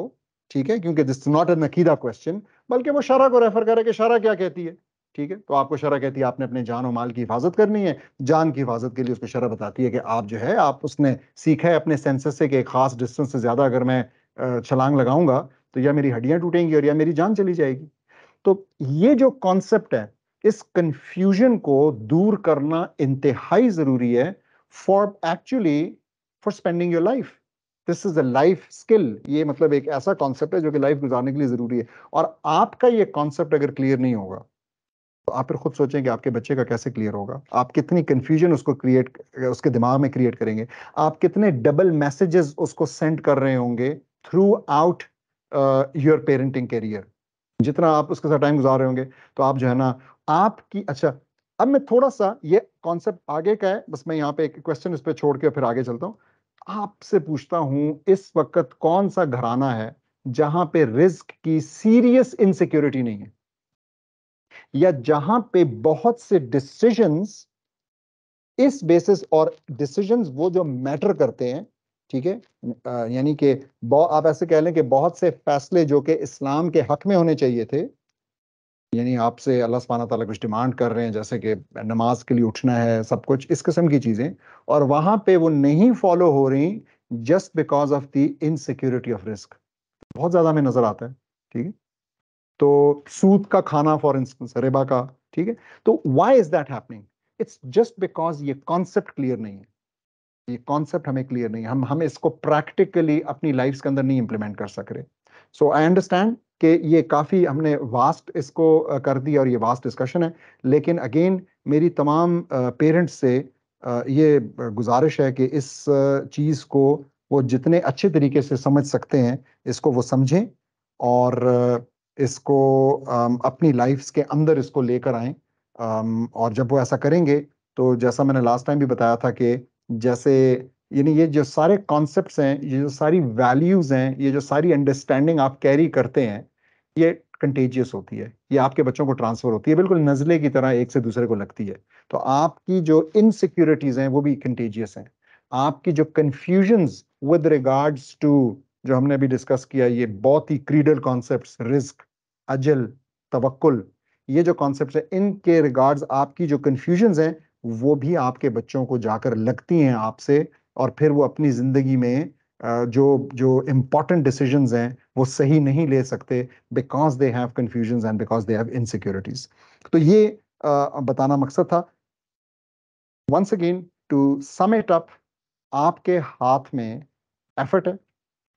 ठीक है, क्योंकि दिस नॉट एन अकीदा क्वेश्चन, बल्कि वो शरा को रेफर करे कि शरा क्या कहती है, ठीक है। तो आपको शरा कहती है आपने अपने जान और माल की हिफाजत करनी है। जान की हिफाजत के लिए उसको शरा बताती है कि आप जो है, आप उसने सीखा है अपने सेंसेस से कि एक खास डिस्टेंस से ज्यादा अगर मैं छलांग लगाऊंगा तो या मेरी हड्डियां टूटेंगी और या मेरी जान चली जाएगी। तो ये जो कॉन्सेप्ट है, इस कंफ्यूजन को दूर करना इंतहाई जरूरी है for actually for spending your life. This is a life skill. ये मतलब एक ऐसा कॉन्सेप्ट है जो कि लाइफ गुजारने के लिए जरूरी है। और आपका ये कॉन्सेप्ट अगर क्लियर नहीं होगा तो आप फिर खुद सोचें कि आपके बच्चे का कैसे क्लियर होगा। आप कितनी कंफ्यूजन उसको क्रिएट, उसके दिमाग में क्रिएट करेंगे। आप कितने डबल मैसेजेस उसको सेंड कर रहे होंगे throughout your parenting career. जितना आप उसके साथ टाइम गुजार रहे होंगे तो आप जो है ना, आपकी, अच्छा, अब मैं थोड़ा सा ये कॉन्सेप्ट आगे का है, बस मैं यहाँ पे एक क्वेश्चन इस पे छोड़ के फिर आगे चलता हूँ। आपसे पूछता हूं इस वक्त कौन सा घराना है जहां पे रिस्क की सीरियस इनसिक्योरिटी नहीं है, या जहां पे बहुत से डिसीजंस इस बेसिस, और डिसीजंस वो जो मैटर करते हैं, ठीक है, यानी कि आप ऐसे कह लें कि बहुत से फैसले जो कि इस्लाम के हक में होने चाहिए थे, यानी आपसे अल्लाह सुब्हानहू तआला कुछ डिमांड कर रहे हैं जैसे कि नमाज के लिए उठना है, सब कुछ इस किस्म की चीजें, और वहां पे वो नहीं फॉलो हो रही just because of the insecurity of risk. बहुत ज्यादा हमें नजर आता है, ठीक है। तो सूद का खाना फॉर इंस्टेंस, रिबा का, ठीक है। तो why is that happening? It's just because ये कॉन्सेप्ट क्लियर नहीं है, ये कॉन्सेप्ट हमें क्लियर नहीं है, हम इसको प्रैक्टिकली अपनी लाइफ के अंदर नहीं इंप्लीमेंट कर सक रहे। सो आई अंडरस्टैंड कि ये काफी हमने वास्ट इसको कर दिया और ये वास्ट डिस्कशन है, लेकिन अगेन मेरी तमाम पेरेंट्स से ये गुजारिश है कि इस चीज को वो जितने अच्छे तरीके से समझ सकते हैं इसको वो समझें, और इसको अपनी लाइफ्स के अंदर इसको लेकर आएं। और जब वो ऐसा करेंगे तो जैसा मैंने लास्ट टाइम भी बताया था कि जैसे, यानी ये जो सारे कॉन्सेप्ट्स हैं, ये जो सारी वैल्यूज हैं, ये जो सारी अंडरस्टैंडिंग आप कैरी करते हैं, ये कंटेजियस होती है, ये आपके बच्चों को ट्रांसफर होती है, बिल्कुल नजले की तरह एक से दूसरे को लगती है। तो आपकी जो इनसिक्योरिटीज हैं वो भी कंटेजियस हैं। आपकी जो कंफ्यूजन्स विद रिगार्ड्स टू, जो हमने अभी डिस्कस किया, ये बहुत ही क्रीडल कॉन्सेप्ट्स, रिस्क, अजल, तवक्कुल, ये जो कॉन्सेप्ट्स हैं, इनके रिगार्ड्स आपकी जो कंफ्यूजन्स हैं वो भी आपके बच्चों को जाकर लगती हैं आपसे, और फिर वो अपनी जिंदगी में जो जो इम्पोर्टेंट डिसीजंस हैं वो सही नहीं ले सकते, because they have confusions and because they have insecurities. तो ये बताना मकसद था। Once again, to sum it up, आपके हाथ में एफर्ट है,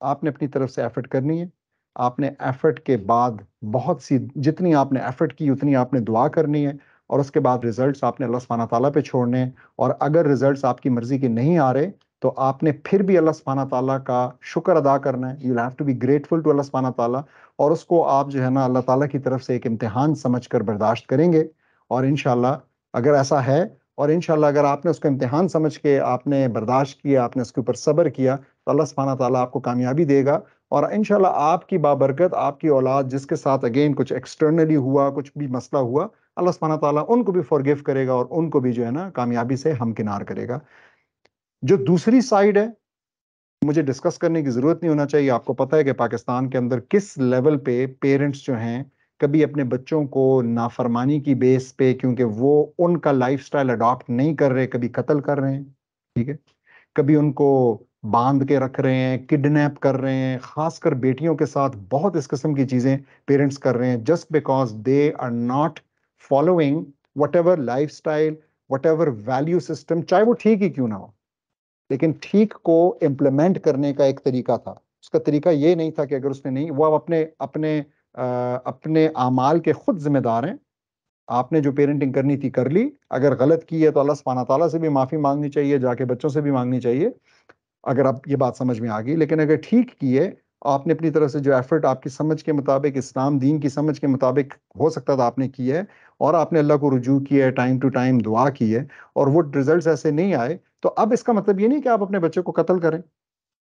आपने अपनी तरफ से एफर्ट करनी है। आपने एफर्ट के बाद बहुत सी, जितनी आपने एफर्ट की उतनी आपने दुआ करनी है, और उसके बाद रिजल्ट्स आपने अल्लाह सुब्हानहू ताला पे छोड़ने हैं। और अगर रिजल्ट्स आपकी मर्जी के नहीं आ रहे तो आपने फिर भी अल्लाह सुब्हानहू ताला का शुक्र अदा करना है। You have to be grateful to Allah सुब्हानहू ताला, और उसको आप जो है ना अल्लाह ताला की तरफ से एक इम्तिहान समझकर बर्दाश्त करेंगे। और इंशाल्लाह अगर ऐसा है, और इंशाल्लाह अगर आपने उसको इम्तिहान समझ के आपने बर्दाश्त किया, आपने उसके ऊपर सब्र किया, तो अल्लाह सुब्हानहू ताला आपको कामयाबी देगा। और इंशाल्लाह आपकी बाबरकत आपकी औलाद जिसके साथ अगेन कुछ एक्सटर्नली हुआ, कुछ भी मसला हुआ, अल्लाह सुब्हानहू ताला उनको भी फॉरगिव करेगा और उनको भी जो है ना कामयाबी से हमकिनार करेगा। जो दूसरी साइड है, मुझे डिस्कस करने की जरूरत नहीं होना चाहिए, आपको पता है कि पाकिस्तान के अंदर किस लेवल पे पेरेंट्स जो हैं कभी अपने बच्चों को नाफरमानी की बेस पे, क्योंकि वो उनका लाइफस्टाइल अडॉप्ट नहीं कर रहे, कभी कत्ल कर रहे हैं, ठीक है, कभी उनको बांध के रख रहे हैं, किडनैप कर रहे हैं, खासकर बेटियों के साथ बहुत इस किस्म की चीजें पेरेंट्स कर रहे हैं, just because they are not following whatever lifestyle, whatever value system, चाहे वो ठीक ही क्यों ना हो, लेकिन ठीक को इम्प्लीमेंट करने का एक तरीका था। उसका तरीका ये नहीं था कि अगर उसने नहीं, वो अब अपने अपने अपने आमाल के खुद जिम्मेदार हैं। आपने जो पेरेंटिंग करनी थी कर ली, अगर गलत की है तो अल्लाह सुब्हानहू ताला से भी माफी मांगनी चाहिए, जाके बच्चों से भी मांगनी चाहिए, अगर आप ये बात समझ में आ गई। लेकिन अगर ठीक की है, आपने अपनी तरफ से जो एफर्ट आपकी समझ के मुताबिक, इस्लाम दीन की समझ के मुताबिक हो सकता था आपने की है, और आपने अल्लाह को रुजू किया है, टाइम टू टाइम दुआ की है, और वो रिजल्ट्स ऐसे नहीं आए, तो अब इसका मतलब ये नहीं कि आप अपने बच्चे को कत्ल करें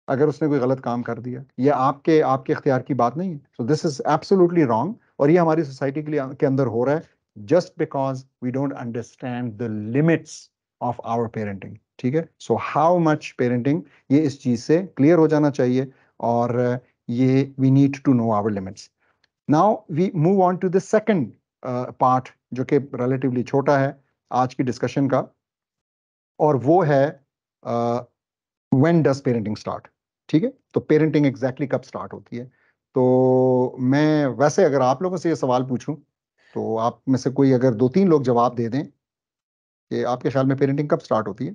अगर उसने कोई गलत काम कर दिया। ये आपके आपके इख्तियार की बात नहीं है। So this is absolutely wrong, और ये हमारी सोसाइटी के अंदर हो रहा है, just because we don't understand the limits of our parenting, ठीक है। सो हाउ मच पेरेंटिंग, ये इस चीज से क्लियर हो जाना चाहिए, और ये we need to know our limits. Now we move on to the second part, जो कि रिलेटिवली छोटा है आज की डिस्कशन का, और वो है व्हेन डज पेरेंटिंग स्टार्ट। ठीक है, तो पेरेंटिंग एग्जैक्टली कब स्टार्ट होती है? तो मैं वैसे अगर आप लोगों से ये सवाल पूछूं, तो आप में से कोई अगर दो तीन लोग जवाब दे दें कि आपके ख्याल में पेरेंटिंग कब स्टार्ट होती है।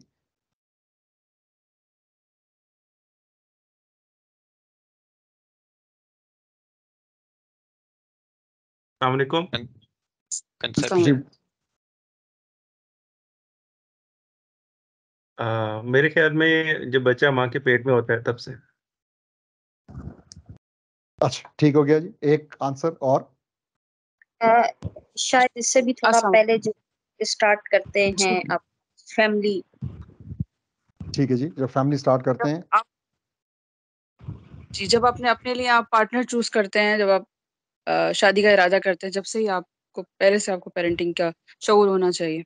अस्सलामुअलैकुम। जी, मेरे ख्याल में जब बच्चा माँ के पेट में होता है तब से। अच्छा ठीक हो गया जी, एक आंसर और। शायद इससे भी थोड़ा पहले जो स्टार्ट करते हैं आप फैमिली? ठीक है जी, जब फैमिली स्टार्ट करते हैं, आप जी, जब आपने अपने लिए आप पार्टनर चूज करते हैं, जब आप शादी का इरादा करते हैं, जब से ही आपको पहले से आपको पेरेंटिंग का शऊर होना चाहिए।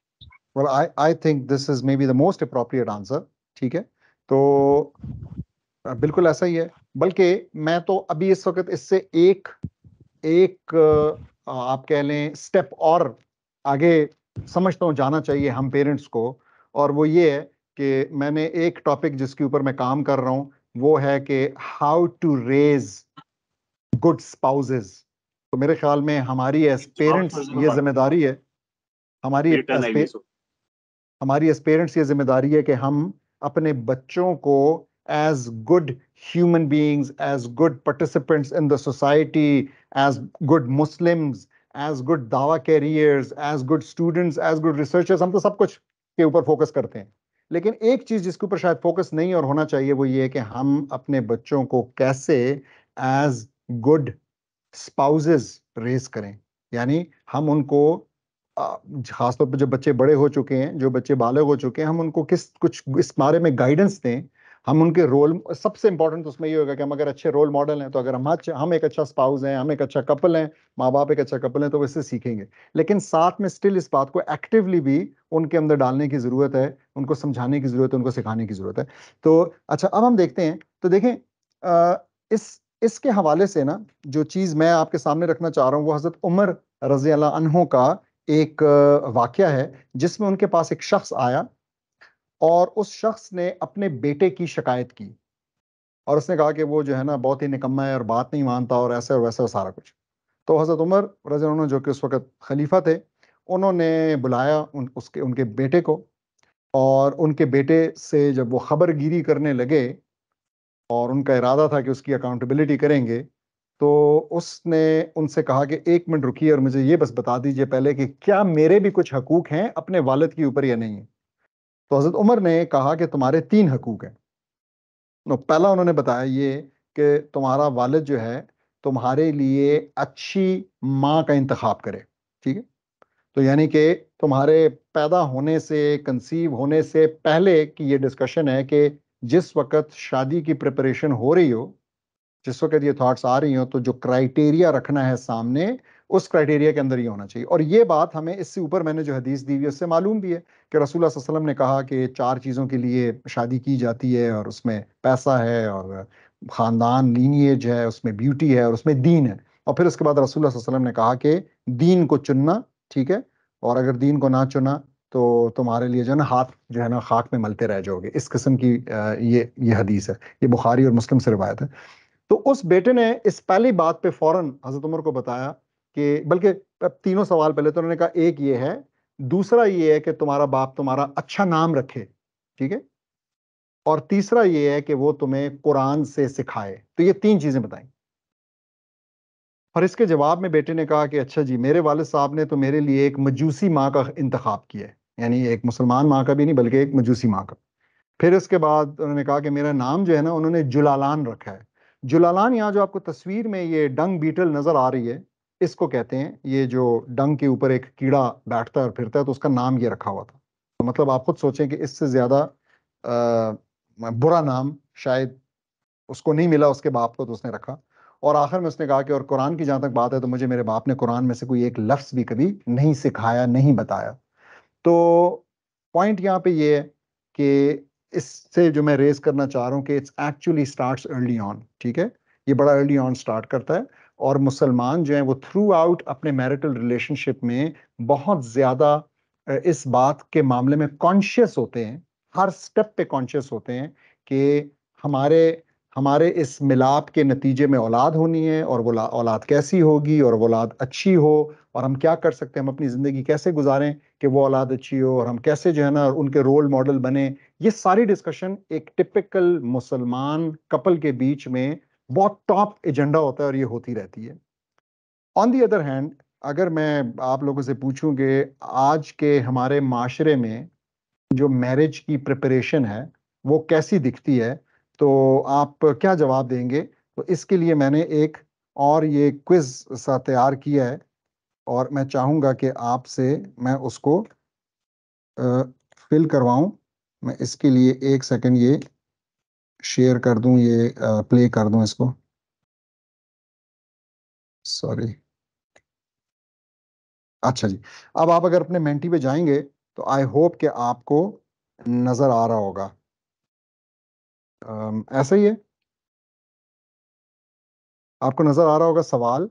well I think this is maybe the most appropriate answer। ठीक है, तो बिल्कुल ऐसा ही है, बल्कि मैं तो अभी इस वक्त इससे एक एक आप कह लें स्टेप और आगे समझता हूँ जाना चाहिए हम पेरेंट्स को, और वो ये है कि मैंने एक टॉपिक जिसके ऊपर मैं काम कर रहा हूँ वो है कि how to raise good spouses. तो मेरे ख्याल में हमारी एज पेरेंट्स ये जिम्मेदारी है, हमारी एज पेरेंट्स ये जिम्मेदारी है कि हम अपने बच्चों को as good human beings, as good participants in the society, as good Muslims, as good दावा carriers, as good students, as good researchers, हम तो सब कुछ के ऊपर फोकस करते हैं। लेकिन एक चीज जिसके ऊपर शायद फोकस नहीं और होना चाहिए वो ये है कि हम अपने बच्चों को कैसे एज गुड स्पाउसेस रेज करें। यानी हम उनको खासतौर पर जो बच्चे बड़े हो चुके हैं, जो बच्चे बालिग हो चुके हैं, हम उनको किस कुछ इस बारे में गाइडेंस दें। हम उनके रोल, सबसे इंपॉर्टेंट तो उसमें ये होगा कि हम अगर अच्छे रोल मॉडल हैं, तो अगर हम एक अच्छा स्पाउस हैं, हम एक अच्छा कपल हैं, माँ बाप एक अच्छा कपल हैं, तो वो इससे सीखेंगे। लेकिन साथ में स्टिल इस बात को एक्टिवली भी उनके अंदर डालने की जरूरत है, उनको समझाने की जरूरत है, उनको सिखाने की जरूरत है। तो अच्छा, अब हम देखते हैं, तो देखें इसके हवाले से ना जो चीज मैं आपके सामने रखना चाह रहा हूँ वो हजरत उमर रजी अल्लाह अन्हो का एक वाकया है, जिसमें उनके पास एक शख्स आया और उस शख्स ने अपने बेटे की शिकायत की, और उसने कहा कि वो जो है ना बहुत ही निकम्मा है और बात नहीं मानता और ऐसे और वैसे और सारा कुछ। तो हजरत उमर रजी अल्लाह अन्हो जो कि उस वक्त खलीफा थे, उन्होंने बुलाया उनके बेटे को, और उनके बेटे से जब वो खबरगिरी करने लगे और उनका इरादा था कि उसकी अकाउंटेबिलिटी करेंगे, तो उसने उनसे कहा कि एक मिनट रुकिए और मुझे ये बस बता दीजिए पहले कि क्या मेरे भी कुछ हकूक हैं अपने वालिद के ऊपर या नहीं है। तो हजरत उमर ने कहा कि तुम्हारे 3 हकूक हैं। तो पहला उन्होंने बताया ये कि तुम्हारा वालिद जो है तुम्हारे लिए अच्छी माँ का इंतखाब करे। ठीक है, तो यानी कि तुम्हारे पैदा होने से, कंसीव होने से पहले की ये डिस्कशन है कि जिस वक्त शादी की प्रिपरेशन हो रही हो, जिस वक्त ये थॉट्स आ रही हो, तो जो क्राइटेरिया रखना है सामने, उस क्राइटेरिया के अंदर ये होना चाहिए। और ये बात हमें इससे ऊपर मैंने जो हदीस दी हुई है उससे मालूम भी है कि रसूलुल्लाह सल्लल्लाहु अलैहि वसल्लम ने कहा कि 4 चीज़ों के लिए शादी की जाती है, और उसमें पैसा है, और ख़ानदान लीनिएज है, उसमें ब्यूटी है, और उसमें दीन है। और फिर उसके बाद रसूलुल्लाह सल्लल्लाहु अलैहि वसल्लम ने कहा कि दीन को चुनना, ठीक है, और अगर दीन को ना चुना तो तुम्हारे लिए जो है ना हाथ जो है ना खाक में मलते रह जाओगे। इस किस्म की ये हदीस है, ये बुखारी और मुस्लिम से रिवायत है। तो उस बेटे ने इस पहली बात पे फौरन हजरत उमर को बताया कि, बल्कि तीनों सवाल पहले तो उन्होंने कहा, एक ये है, दूसरा ये है कि तुम्हारा बाप तुम्हारा अच्छा नाम रखे, ठीक है, और तीसरा ये है कि वो तुम्हें कुरान से सिखाए। तो ये 3 चीजें बताई। और इसके जवाब में बेटे ने कहा कि अच्छा जी, मेरे वालिद साहब ने तो मेरे लिए एक मजूसी माँ का इंतखाब किया है, यानी एक मुसलमान माँ का भी नहीं बल्कि एक मजूसी माँ का। फिर इसके बाद उन्होंने कहा कि मेरा नाम जो है ना उन्होंने जुलालान रखा है। जुलालान, यहाँ जो आपको तस्वीर में ये डंग बीटल नजर आ रही है, इसको कहते हैं, ये जो डंग के ऊपर एक कीड़ा बैठता है और फिरता है, तो उसका नाम ये रखा हुआ था। तो मतलब आप खुद सोचें कि इससे ज्यादा बुरा नाम शायद उसको नहीं मिला उसके बाप को, तो उसने रखा। और आखिर में उसने कहा कि और कुरान की जहां तक बात है तो मुझे मेरे बाप ने कुरान में से कोई एक लफ्ज भी कभी नहीं सिखाया, नहीं बताया। तो पॉइंट यहाँ पे ये है कि इससे जो मैं रेस करना चाह रहा हूँ कि it's actually starts early on. ठीक है, ये बड़ा अर्ली ऑन स्टार्ट करता है, और मुसलमान जो हैं वो थ्रू आउट अपने मैरिटल रिलेशनशिप में बहुत ज्यादा इस बात के मामले में कॉन्शियस होते हैं, हर स्टेप पे कॉन्शियस होते हैं कि हमारे हमारे इस मिलाप के नतीजे में औलाद होनी है, और वो औलाद कैसी होगी, और वो औलाद अच्छी हो, और हम क्या कर सकते हैं, हम अपनी जिंदगी कैसे गुजारें कि वो औलाद अच्छी हो, और हम कैसे जो है ना उनके रोल मॉडल बने। ये सारी डिस्कशन एक टिपिकल मुसलमान कपल के बीच में बहुत टॉप एजेंडा होता है, और ये होती रहती है। ऑन दी अदर हैंड, अगर मैं आप लोगों से पूछूं कि आज के हमारे माशरे में जो मैरिज की प्रिपरेशन है वो कैसी दिखती है, तो आप क्या जवाब देंगे? तो इसके लिए मैंने एक और ये क्विज सा तैयार किया है, और मैं चाहूंगा कि आपसे मैं उसको फिल करवाऊं? मैं इसके लिए 1 सेकंड ये शेयर कर दूं, ये प्ले कर दूं इसको, सॉरी। अच्छा जी, अब आप अगर अपने मेंटी पे जाएंगे तो आई होप कि आपको नजर आ रहा होगा। ऐसा ही है, आपको नजर आ रहा होगा सवाल,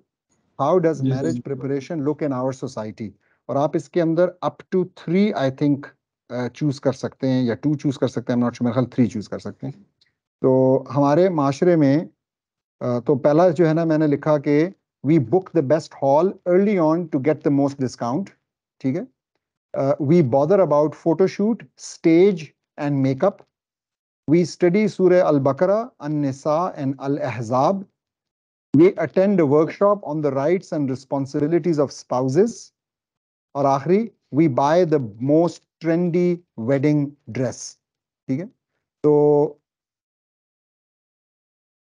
how does marriage preparation look in our society. और आप इसके अंदर up to 3 I think choose कर सकते हैं, या 2 चूज कर सकते हैं, नॉट श्योर, मेरे ख्याल 3 चूज कर सकते हैं। तो हमारे माशरे में तो पहला जो है ना, मैंने लिखा कि we book the best hall early on to get the most discount. ठीक है, we bother about photo shoot, stage and makeup. We study Surah Al-Baqarah, An-Nisa and Al-Ahzab. We attend a workshop on the rights and responsibilities of spouses. और आखिरी, we buy the most trendy wedding dress. ठीक है, तो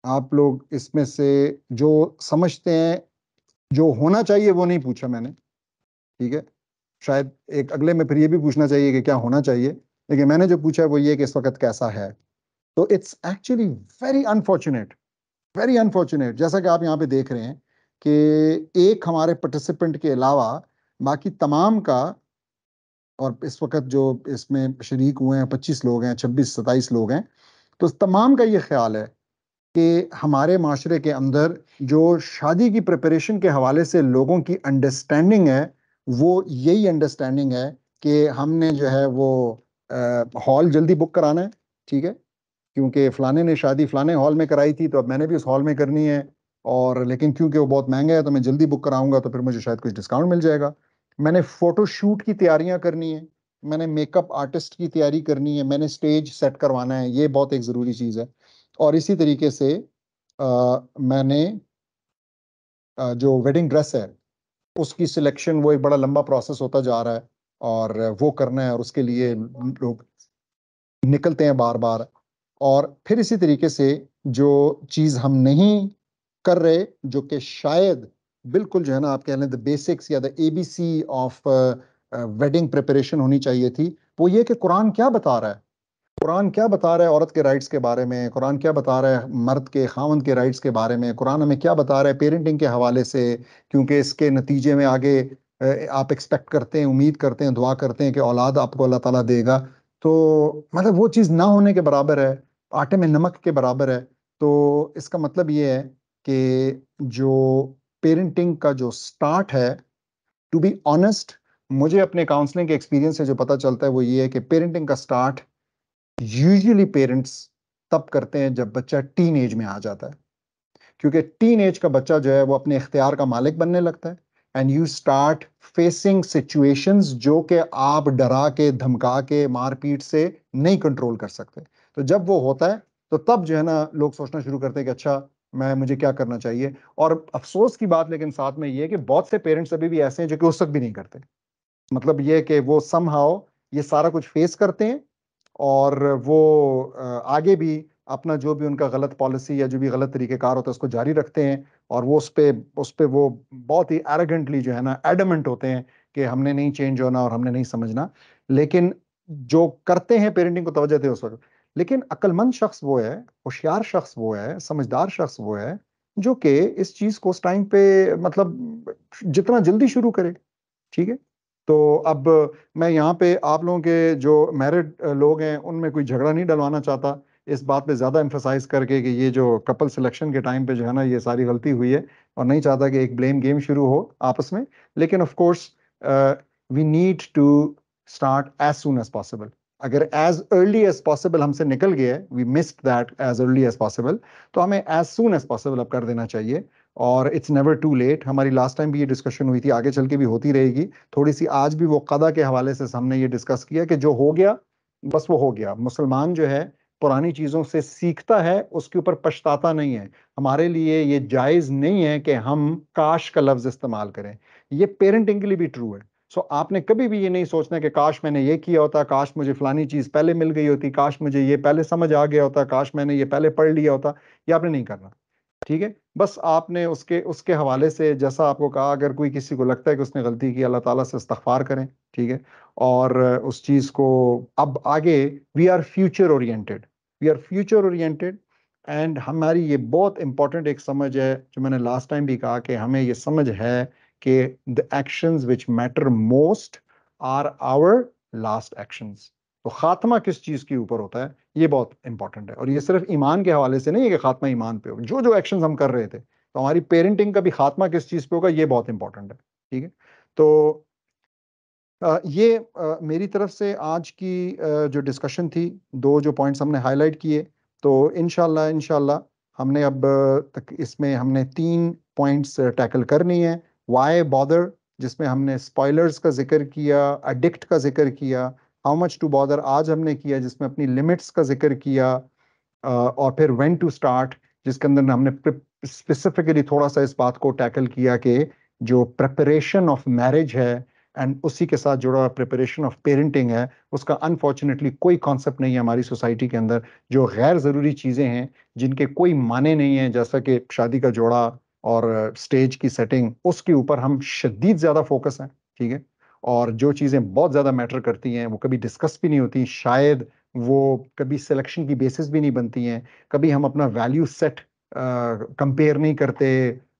आप लोग इसमें से जो समझते हैं जो होना चाहिए वो नहीं पूछा मैंने। ठीक है, शायद एक अगले में फिर ये भी पूछना चाहिए कि क्या होना चाहिए, लेकिन मैंने जो पूछा है वो ये कि इस वक्त कैसा है। तो it's actually very unfortunate, very unfortunate, जैसा कि आप यहाँ पे देख रहे हैं कि एक हमारे पार्टिसिपेंट के अलावा बाकी तमाम का, और इस वक्त जो इसमें शरीक हुए हैं 25 लोग हैं, 26-27 लोग हैं, तो तमाम का ये ख्याल है कि हमारे माशरे के अंदर जो शादी की प्रिपरेशन के हवाले से लोगों की अंडरस्टैंडिंग है, वो यही अंडरस्टैंडिंग है कि हमने जो है वो हॉल जल्दी बुक कराना है। ठीक है, क्योंकि फलाने ने शादी फलाने हॉल में कराई थी तो अब मैंने भी उस हॉल में करनी है, और लेकिन क्योंकि वो बहुत महंगा है तो मैं जल्दी बुक कराऊंगा तो फिर मुझे शायद कुछ डिस्काउंट मिल जाएगा। मैंने फोटो शूट की तैयारियां करनी है, मैंने मेकअप आर्टिस्ट की तैयारी करनी है, मैंने स्टेज सेट करवाना है, ये बहुत एक ज़रूरी चीज़ है। और इसी तरीके से मैंने जो वेडिंग ड्रेस है उसकी सिलेक्शन, वो एक बड़ा लंबा प्रोसेस होता जा रहा है और वो करना है, और उसके लिए लोग निकलते हैं बार बार। और फिर इसी तरीके से जो चीज़ हम नहीं कर रहे, जो कि शायद बिल्कुल जो है ना आप कह लें द बेसिक्स या the ABC of wedding preparation होनी चाहिए थी, वो ये कि कुरान क्या बता रहा है, कुरान क्या बता रहा है औरत के राइट्स के बारे में, कुरान क्या बता रहा है मर्द के खावंद के राइट्स के बारे में, कुरान हमें क्या बता रहा है पेरेंटिंग के हवाले से, क्योंकि इसके नतीजे में आगे आप एक्सपेक्ट करते हैं, उम्मीद करते हैं, दुआ करते हैं कि औलाद आपको अल्लाह ताला देगा। तो मतलब वो चीज़ ना होने के बराबर है, आटे में नमक के बराबर है। तो इसका मतलब ये है कि जो पेरेंटिंग का जो स्टार्ट है, टू बी ऑनेस्ट, मुझे अपने काउंसलिंग के एक्सपीरियंस से जो पता चलता है वो ये है कि पेरेंटिंग का स्टार्ट यूजुअली पेरेंट्स तब करते हैं जब बच्चा टीन एज में आ जाता है, क्योंकि टीन एज का बच्चा जो है वो अपने इख्तियार का मालिक बनने लगता है, and you start facing situations जो कि आप डरा के धमका के मारपीट से नहीं कंट्रोल कर सकते। तो जब वो होता है तो तब जो है ना लोग सोचना शुरू करते हैं कि अच्छा मुझे क्या करना चाहिए। और अफसोस की बात लेकिन साथ में ये है कि बहुत से पेरेंट्स अभी भी ऐसे हैं जो कि उस तक भी नहीं करते, मतलब ये कि वो समहाउ ये सारा कुछ फेस करते हैं और वो आगे भी अपना जो भी उनका गलत पॉलिसी या जो भी गलत तरीक़ेकार होता है उसको जारी रखते हैं, और वो उस पे वो बहुत ही एरोगेंटली जो है ना एडमेंट होते हैं कि हमने नहीं चेंज होना और हमने नहीं समझना। लेकिन जो करते हैं पेरेंटिंग को तवज्जो दे उस वक्त, लेकिन अक्लमंद शख्स वो है, होशियार शख्स वो है, समझदार शख्स वो है जो कि इस चीज़ को उस टाइम पे मतलब जितना जल्दी शुरू करे। ठीक है, तो अब मैं यहाँ पे आप लोगों के जो मैरिड लोग हैं उनमें कोई झगड़ा नहीं डलवाना चाहता, इस बात पे ज़्यादा एम्फसाइज करके कि ये जो कपल सिलेक्शन के टाइम पे जो है ना ये सारी गलती हुई है, और नहीं चाहता कि एक ब्लेम गेम शुरू हो आपस में। लेकिन of course we need to start as soon as possible. अगर एज अर्ली एज पॉसिबल हमसे निकल गया, we missed that as early as possible, तो हमें एज सून एज पॉसिबल अब कर देना चाहिए। और इट्स नेवर टू लेट। हमारी लास्ट टाइम भी ये डिस्कशन हुई थी, आगे चल के भी होती रहेगी थोड़ी सी। आज भी वो कदा के हवाले से हमने ये डिस्कस किया कि जो हो गया बस वो हो गया। मुसलमान जो है पुरानी चीज़ों से सीखता है, उसके ऊपर पछताता नहीं है। हमारे लिए ये जायज़ नहीं है कि हम काश का लफ्ज़ इस्तेमाल करें। ये पेरेंटिंग के लिए भी ट्रू है। सो आपने कभी भी ये नहीं सोचना कि काश मैंने ये किया होता, काश मुझे फलानी चीज़ पहले मिल गई होती, काश मुझे ये पहले समझ आ गया होता, काश मैंने ये पहले पढ़ लिया होता। ये आपने नहीं करना। ठीक है, बस आपने उसके उसके हवाले से जैसा आपको कहा, अगर कोई किसी को लगता है कि उसने गलती की, अल्लाह ताला से इस्तगफार करें, ठीक है, और उस चीज को अब आगे, we are future oriented, we are future oriented, and हमारी ये बहुत इंपॉर्टेंट एक समझ है, जो मैंने लास्ट टाइम भी कहा कि हमें ये समझ है कि the actions which matter most are our last actions. तो खात्मा किस चीज के ऊपर होता है, ये बहुत इंपॉर्टेंट है, और ये सिर्फ ईमान के हवाले से नहीं है कि खात्मा ईमान पे हो, जो जो एक्शंस हम कर रहे थे, तो हमारी पेरेंटिंग का भी खात्मा किस चीज पे होगा, ये बहुत इंपॉर्टेंट है। ठीक है, तो ये मेरी तरफ से आज की जो डिस्कशन थी, दो जो पॉइंट्स हमने हाईलाइट किए, तो इंशाल्लाह इंशाल्लाह हमने अब तक इसमें हमने 3 पॉइंट्स टैकल करनी है। वाई बॉदर, जिसमें हमने स्पॉयलर्स का जिक्र किया, एडिक्ट का जिक्र किया, हाउ मच टू बॉदर आज हमने किया, जिसमें अपनी लिमिट्स का जिक्र किया, और फिर व्हेन टू स्टार्ट, जिसके अंदर हमने स्पेसिफिकली थोड़ा सा इस बात को टैकल किया कि जो प्रिपरेशन ऑफ मैरिज है एंड उसी के साथ जुड़ा हुआ प्रिपरेशन ऑफ पेरेंटिंग है, उसका अनफॉर्चुनेटली कोई कॉन्सेप्ट नहीं है हमारी सोसाइटी के अंदर, जो गैर ज़रूरी चीज़ें हैं जिनके कोई माने नहीं है, जैसा कि शादी का जोड़ा और स्टेज की सेटिंग, उसके ऊपर हम शदीद ज़्यादा फोकस हैं। ठीक है, और जो चीज़ें बहुत ज़्यादा मैटर करती हैं वो कभी डिस्कस भी नहीं होती, शायद वो कभी सिलेक्शन की बेसिस भी नहीं बनती हैं, कभी हम अपना वैल्यू सेट कंपेयर नहीं करते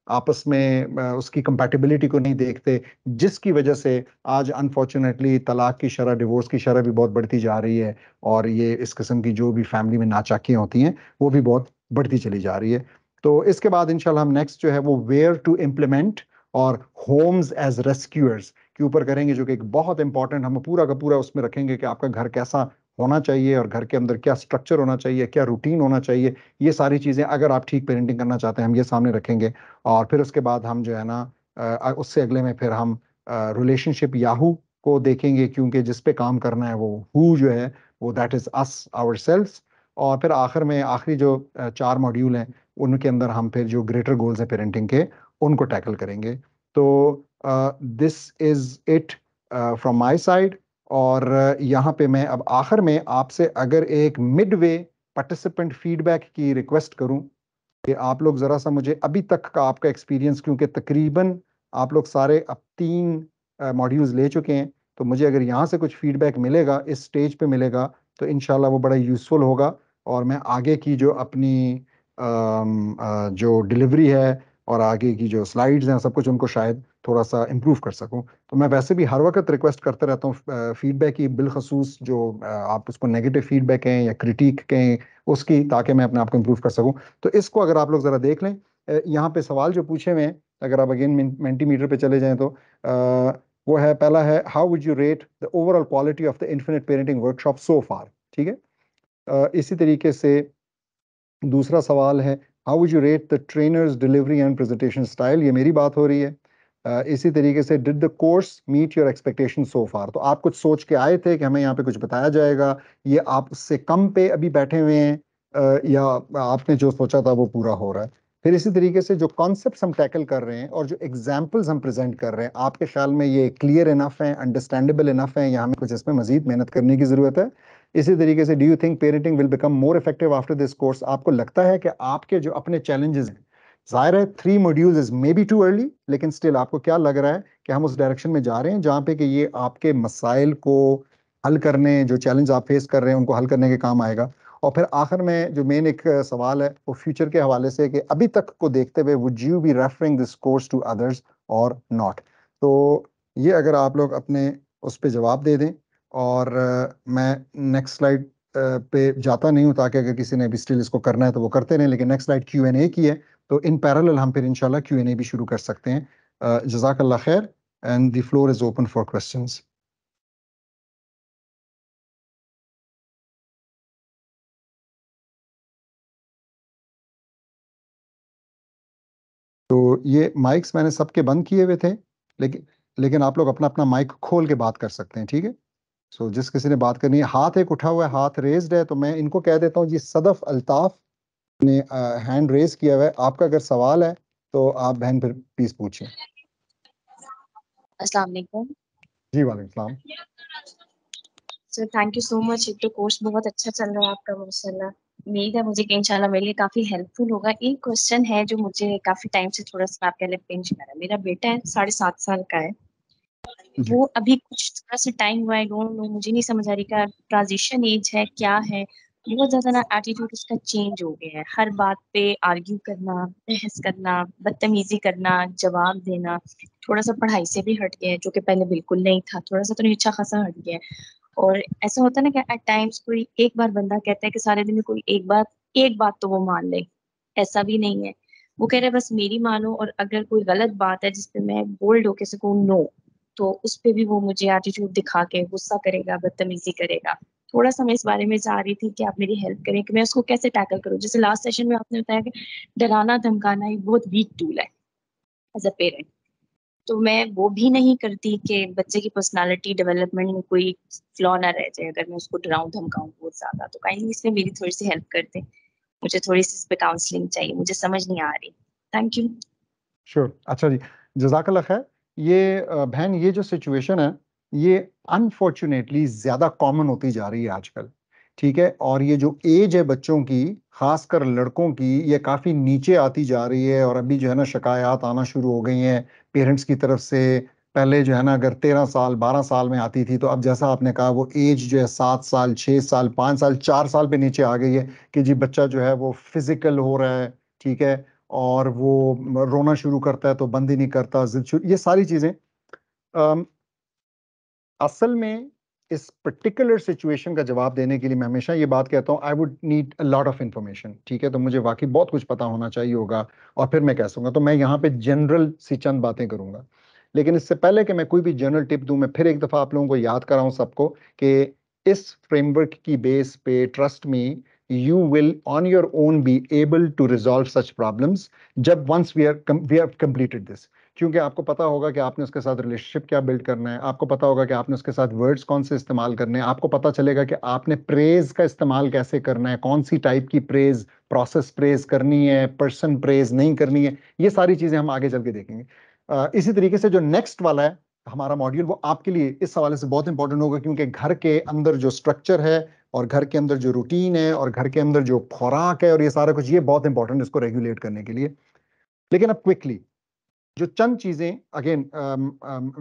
आपस में, उसकी कंपैटिबिलिटी को नहीं देखते, जिसकी वजह से आज अनफॉर्चुनेटली तलाक की शरह, डिवोर्स की शरह भी बहुत बढ़ती जा रही है, और ये इस किस्म की जो भी फैमिली में नाचाकियां होती हैं वो भी बहुत बढ़ती चली जा रही है। तो इसके बाद इंशाल्लाह हम नेक्स्ट जो है वो वेयर टू इम्प्लीमेंट और होम्स एज रेस्क्यूअर्स के ऊपर करेंगे, जो कि एक बहुत इंपॉर्टेंट, हम पूरा का पूरा उसमें रखेंगे कि आपका घर कैसा होना चाहिए और घर के अंदर क्या स्ट्रक्चर होना चाहिए, क्या रूटीन होना चाहिए, ये सारी चीज़ें अगर आप ठीक पेरेंटिंग करना चाहते हैं हम ये सामने रखेंगे। और फिर उसके बाद हम जो है ना उससे अगले में फिर हम रिलेशनशिप याहू को देखेंगे, क्योंकि जिस पे काम करना है वो हु जो है वो that is us our self. और फिर आखिर में आखिरी जो 4 मॉड्यूल हैं उनके अंदर हम फिर जो ग्रेटर गोल्स हैं पेरेंटिंग के, उनको टैकल करेंगे। तो this is it from my side. और यहाँ पे मैं अब आखिर में आपसे अगर एक मिडवे पार्टिसिपेंट फीडबैक की रिक्वेस्ट करूं कि आप लोग ज़रा सा मुझे अभी तक का आपका एक्सपीरियंस, क्योंकि तकरीबन आप लोग सारे अब 3 मॉड्यूल्स ले चुके हैं, तो मुझे अगर यहाँ से कुछ फीडबैक मिलेगा, इस स्टेज पे मिलेगा, तो इंशाल्लाह वो बड़ा यूज़फुल होगा, और मैं आगे की जो अपनी जो डिलीवरी है और आगे की जो स्लाइड्स हैं सब कुछ, उनको शायद थोड़ा सा इम्प्रूव कर सकूं। तो मैं वैसे भी हर वक्त रिक्वेस्ट करते रहता हूँ फीडबैक की, बिलखसूस जो आप उसको नेगेटिव फीडबैक कहें या क्रिटिक कहें उसकी, ताकि मैं अपने आप को इम्प्रूव कर सकूं। तो इसको अगर आप लोग जरा देख लें, यहाँ पे सवाल जो पूछे हुए हैं, अगर आप अगेन मेंटीमीटर पे चले जाएं तो वो है, पहला है how would you rate the overall quality of the infinite parenting workshop so far. ठीक है, इसी तरीके से दूसरा सवाल है how would you rate the trainers delivery and presentation style, ये मेरी बात हो रही है। इसी तरीके से did the course meet your expectation so far, तो आप कुछ सोच के आए थे कि हमें यहाँ पे कुछ बताया जाएगा, ये आप उससे कम पे अभी बैठे हुए हैं, या आपने जो सोचा था वो पूरा हो रहा है। फिर इसी तरीके से जो कॉन्सेप्ट्स हम टैकल कर रहे हैं और जो एग्जाम्पल्स हम प्रेजेंट कर रहे हैं, आपके ख्याल में ये क्लियर इनफ है, अंडरस्टैंडेबल इनफ है, या हमें कुछ इसमें मजीद मेहनत करने की जरूरत है। इसी तरीके से do you think parenting will become more effective after this course, आपको लगता है कि आपके जो अपने चैलेंजेस हैं, जाहिर है 3 modules is may be too early, लेकिन स्टिल आपको क्या लग रहा है कि हम उस डायरेक्शन में जा रहे हैं जहां पे कि ये आपके मसाइल को हल करने, जो चैलेंज आप फेस कर रहे हैं उनको हल करने के काम आएगा। और फिर आखिर में जो मेन एक सवाल है वो फ्यूचर के हवाले से, कि अभी तक को देखते हुए would you be referring this course to others और नॉट। तो ये अगर आप लोग अपने उस पर जवाब दे दें, और मैं नेक्स्ट स्लाइड पे जाता नहीं हूँ, ताकि अगर किसी ने भी स्टिल इसको करना है तो वो करते रहें, लेकिन नेक्स्ट स्लाइड Q&A की है, तो इन पैरेलल हम फिर इंशाल्लाह Q&A भी शुरू कर सकते हैं। जज़ाकल्लाह खैर, and the floor is open for questions. तो ये माइक्स मैंने सबके बंद किए हुए थे, लेकिन लेकिन आप लोग अपना अपना माइक खोल के बात कर सकते हैं, ठीक है। सो जिस किसी ने बात करनी है, हाथ एक उठा हुआ है, हाथ रेज्ड है, तो मैं इनको कह देता हूँ जी, सदफ अल्ताफ ने हैंड रेज किया हुआ है, आपका अगर सवाल है तो आप बहन फिर प्लीज पूछिए। अस्सलाम वालेकुम जी वालेकुम सलाम। Sir, thank you so much. एक तो कोर्स बहुत अच्छा चल रहा है आपका माशाल्लाह। उम्मीद है मुझे कि इंशाल्लाह मेरे लिए काफी हेल्पफुल होगा। एक क्वेश्चन है जो मुझे काफी टाइम से थोड़ा सा आपके लिए पिंच कर रहा है। मेरा बेटा है 7.5 साल का है, जी वो अभी कुछ थोड़ा सा टाइम हुआ है, डोंट नो, मुझे नहीं समझ आ रही का ट्रांजिशन एज है क्या है। बहुत ज्यादा ना एटीट्यूड उसका चेंज हो गया है, हर बात पे आर्ग्यू करना, बहस करना, बदतमीजी करना, जवाब देना। थोड़ा सा पढ़ाई से भी हट गया है, जो कि पहले बिल्कुल नहीं था, थोड़ा सा तो नहीं, अच्छा खासा हट गया है। और ऐसा होता है ना कि एट टाइम्स कोई एक बार बंदा कहता है कि सारे दिन में कोई एक बात तो वो मान ले, ऐसा भी नहीं है। वो कह रहे बस मेरी मानो, और अगर कोई गलत बात है जिसपे मैं बोल्ड होके सकूं नो, तो उस पे भी वो मुझे एटीट्यूड दिखा के गुस्सा करेगा, बदतमीजी करेगा। थोड़ा सा मैं इस बारे में चाह रही थी कि आप मेरी हेल्प करें कि मैं उसको कैसे टैकल करूं। जैसे लास्ट सेशन में आपने बताया कि डराना धमकाना एक बहुत वीक टूल है एज अ पेरेंट, तो मैं वो भी नहीं करती कि बच्चे की पर्सनालिटी डेवलपमेंट में कोई फ्लॉ ना रह जाए अगर मैं उसको डराऊं धमकाऊं बहुत ज्यादा। तो काइंडली इसमें मेरी थोड़ी सी हेल्प कर दे, मुझे थोड़ी सी इस पे काउंसलिंग चाहिए, मुझे समझ नहीं आ रही। Thank you. श्योर। अच्छा जी, जज़ाकल्लाह खैर। ये बहन, ये जो सिचुएशन है ये अनफॉर्चुनेटली ज़्यादा कॉमन होती जा रही है आजकल, ठीक है। और ये जो एज है बच्चों की, खासकर लड़कों की, ये काफ़ी नीचे आती जा रही है। और अभी जो है ना शिकायत आना शुरू हो गई हैं पेरेंट्स की तरफ से। पहले जो है ना अगर 13 साल 12 साल में आती थी, तो अब जैसा आपने कहा वो एज जो है 7 साल 6 साल 5 साल 4 साल पे नीचे आ गई है कि जी बच्चा जो है वो फिजिकल हो रहा है, ठीक है। और वो रोना शुरू करता है तो बंद ही नहीं करता, ये सारी चीजें। अम, असल में इस पर्टिकुलर सिचुएशन का जवाब देने के लिए मैं हमेशा ये बात कहता हूँ, I would need a lot of information, ठीक है। तो मुझे वाकई बहुत कुछ पता होना चाहिए होगा, और फिर मैं कह सकूंगा। तो मैं यहाँ पे जनरल सी चंद बातें करूंगा, लेकिन इससे पहले कि मैं कोई भी जनरल टिप दूं, मैं फिर एक दफा आप लोगों को याद कराऊं सबको कि इस फ्रेमवर्क की बेस पे, trust me, you will on your own be able to resolve such problems जब once we have completed this। क्योंकि आपको पता होगा कि आपने उसके साथ रिलेशनशिप क्या बिल्ड करना है, आपको पता होगा कि आपने उसके साथ वर्ड्स कौन से इस्तेमाल करने हैं, आपको पता चलेगा कि आपने प्रेज का इस्तेमाल कैसे करना है, कौन सी टाइप की प्रेज, प्रोसेस प्रेज करनी है, पर्सन प्रेज नहीं करनी है। ये सारी चीजें हम आगे चल के देखेंगे। इसी तरीके से जो नेक्स्ट वाला है हमारा मॉड्यूल, वो आपके लिए इस हवाले से बहुत इंपॉर्टेंट होगा, क्योंकि घर के अंदर जो स्ट्रक्चर है और घर के अंदर जो रूटीन है और घर के अंदर जो खुराक है और ये सारा कुछ, ये बहुत इंपॉर्टेंट है इसको रेगुलेट करने के लिए। लेकिन अब क्विकली जो चंद चीजें, अगेन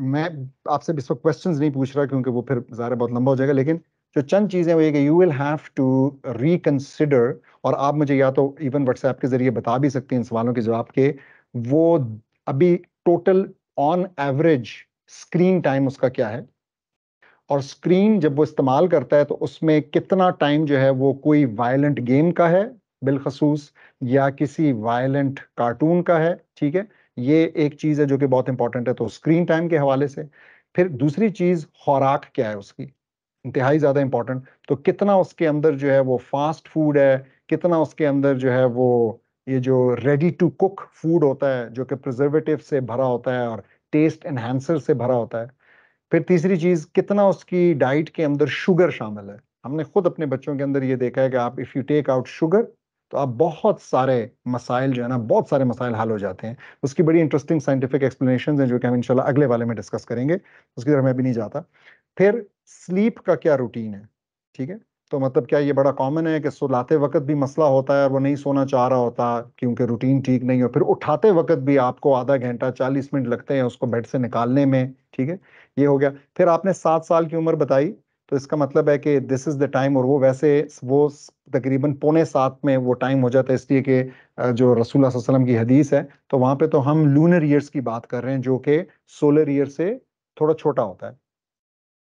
मैं आपसे इस वक्त क्वेश्चंस नहीं पूछ रहा क्योंकि वो फिर ज़ाहिर बहुत लंबा हो जाएगा, लेकिन जो चंद चीजें वो ये कि you will have to reconsider, और आप मुझे या तो इवन व्हाट्सएप के जरिए बता भी सकते हैं इन सवालों के जवाब के, वो अभी total on average screen time उसका क्या है, और स्क्रीन जब वो इस्तेमाल करता है तो उसमें कितना टाइम जो है वो कोई वायलेंट गेम का है बिलखसूस, या किसी वायलेंट कार्टून का है, ठीक है। ये एक चीज है जो कि बहुत इंपॉर्टेंट है, तो स्क्रीन टाइम के हवाले से। फिर दूसरी चीज, खुराक क्या है उसकी, इंतहाई ज्यादा इंपॉर्टेंट। तो कितना उसके अंदर जो है वो फास्ट फूड है, कितना उसके अंदर जो है वो ये जो रेडी टू कुक फूड होता है जो कि प्रिजर्वेटिव से भरा होता है और टेस्ट एनहांसर से भरा होता है। फिर तीसरी चीज, कितना उसकी डाइट के अंदर शुगर शामिल है। हमने खुद अपने बच्चों के अंदर ये देखा है कि आप if you take out sugar, तो आप बहुत सारे मसाइल जो है ना, बहुत सारे मसाइल हल हो जाते हैं। उसकी बड़ी इंटरेस्टिंग साइंटिफिक एक्सप्लेनेशन हैं जो कि हम इंशाल्लाह अगले वाले में डिस्कस करेंगे, उसकी तरफ मैं भी नहीं जाता। फिर स्लीप का क्या रूटीन है, ठीक है। तो मतलब क्या ये बड़ा कॉमन है कि सुलाते वक्त भी मसला होता है और वो नहीं सोना चाह रहा होता क्योंकि रूटीन ठीक नहीं हो, फिर उठाते वक्त भी आपको आधा घंटा 40 मिनट लगते हैं उसको बेड से निकालने में, ठीक है। ये हो गया। फिर आपने 7 साल की उम्र बताई, तो इसका मतलब है कि दिस इज द टाइम, और वो वैसे वो तकरीबन 6:45 में वो टाइम हो जाता है, इसलिए कि जो रसूलुल्लाह सल्लल्लाहु अलैहि वसल्लम की हदीस है, तो वहां पे तो हम लूनर ईयर्स की बात कर रहे हैं जो कि सोलर ईयर से थोड़ा छोटा होता है।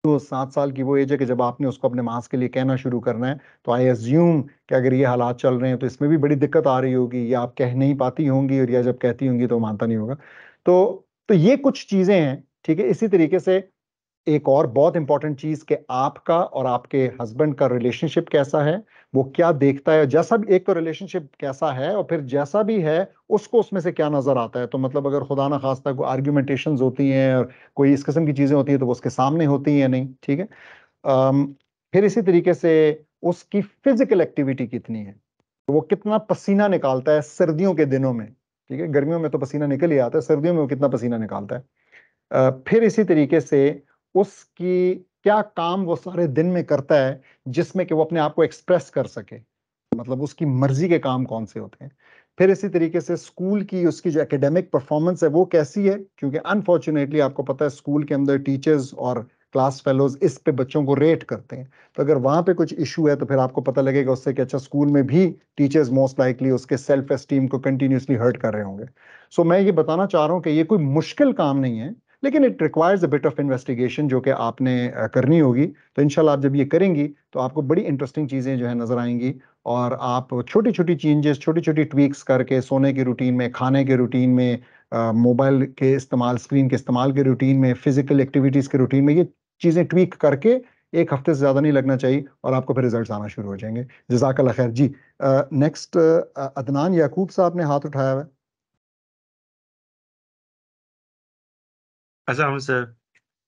तो 7 साल की वो एज है कि जब आपने उसको अपने मांस के लिए कहना शुरू करना है, तो आई एज्यूम कि अगर ये हालात चल रहे हैं तो इसमें भी बड़ी दिक्कत आ रही होगी, या आप कह नहीं पाती होंगी, और या जब कहती होंगी तो मानता नहीं होगा। तो ये कुछ चीजें हैं, ठीक है। इसी तरीके से एक और बहुत इंपॉर्टेंट चीज कि आपका और आपके हस्बैंड का रिलेशनशिप कैसा है, वो क्या देखता है, जैसा भी, एक तो रिलेशनशिप कैसा है और फिर जैसा भी है उसको उसमें से क्या नजर आता है। तो मतलब अगर खुदा ना खास्ता कोई आर्ग्यूमेंटेशंस होती हैं और कोई इस किस्म की चीजें होती हैं तो वो उसके सामने होती हैं नहीं, ठीक है। अम, फिर इसी तरीके से उसकी फिजिकल एक्टिविटी कितनी है, तो वो कितना पसीना निकालता है सर्दियों के दिनों में, ठीक है। गर्मियों में तो पसीना निकल ही आता है, सर्दियों में वो कितना पसीना निकालता है। फिर इसी तरीके से उसकी क्या काम वो सारे दिन में करता है जिसमें कि वो अपने आप को एक्सप्रेस कर सके। मतलब उसकी मर्जी के काम कौन से होते हैं। फिर इसी तरीके से स्कूल की उसकी जो एकेडमिक परफॉर्मेंस है वो कैसी है, क्योंकि अनफॉर्चुनेटली आपको पता है स्कूल के अंदर टीचर्स और क्लास फेलोज इस पे बच्चों को रेट करते हैं। तो अगर वहां पे कुछ इशू है तो फिर आपको पता लगेगा उससे कि अच्छा स्कूल में भी टीचर्स मोस्ट लाइकली उसके सेल्फ एस्टीम को कंटिन्यूसली हर्ट कर रहे होंगे। सो मैं ये बताना चाह रहा हूँ कि ये कोई मुश्किल काम नहीं है, लेकिन it requires a bit of investigation जो कि आपने करनी होगी। तो इंशाल्लाह आप जब ये करेंगी तो आपको बड़ी इंटरेस्टिंग चीज़ें जो है नज़र आएंगी, और आप छोटी छोटी चेंजेस, छोटी छोटी ट्वीक्स करके सोने की रूटीन में, खाने के रूटीन में, मोबाइल के इस्तेमाल, स्क्रीन के इस्तेमाल के रूटीन में, फिजिकल एक्टिविटीज़ के रूटीन में, ये चीज़ें ट्वीक करके एक हफ्ते से ज़्यादा नहीं लगना चाहिए और आपको फिर रिजल्ट्स आना शुरू हो जाएंगे। जज़ाकल्लाह खैर जी। नेक्स्ट अदनान याकूब साहब ने हाथ उठाया हुआ है। अच्छा सर।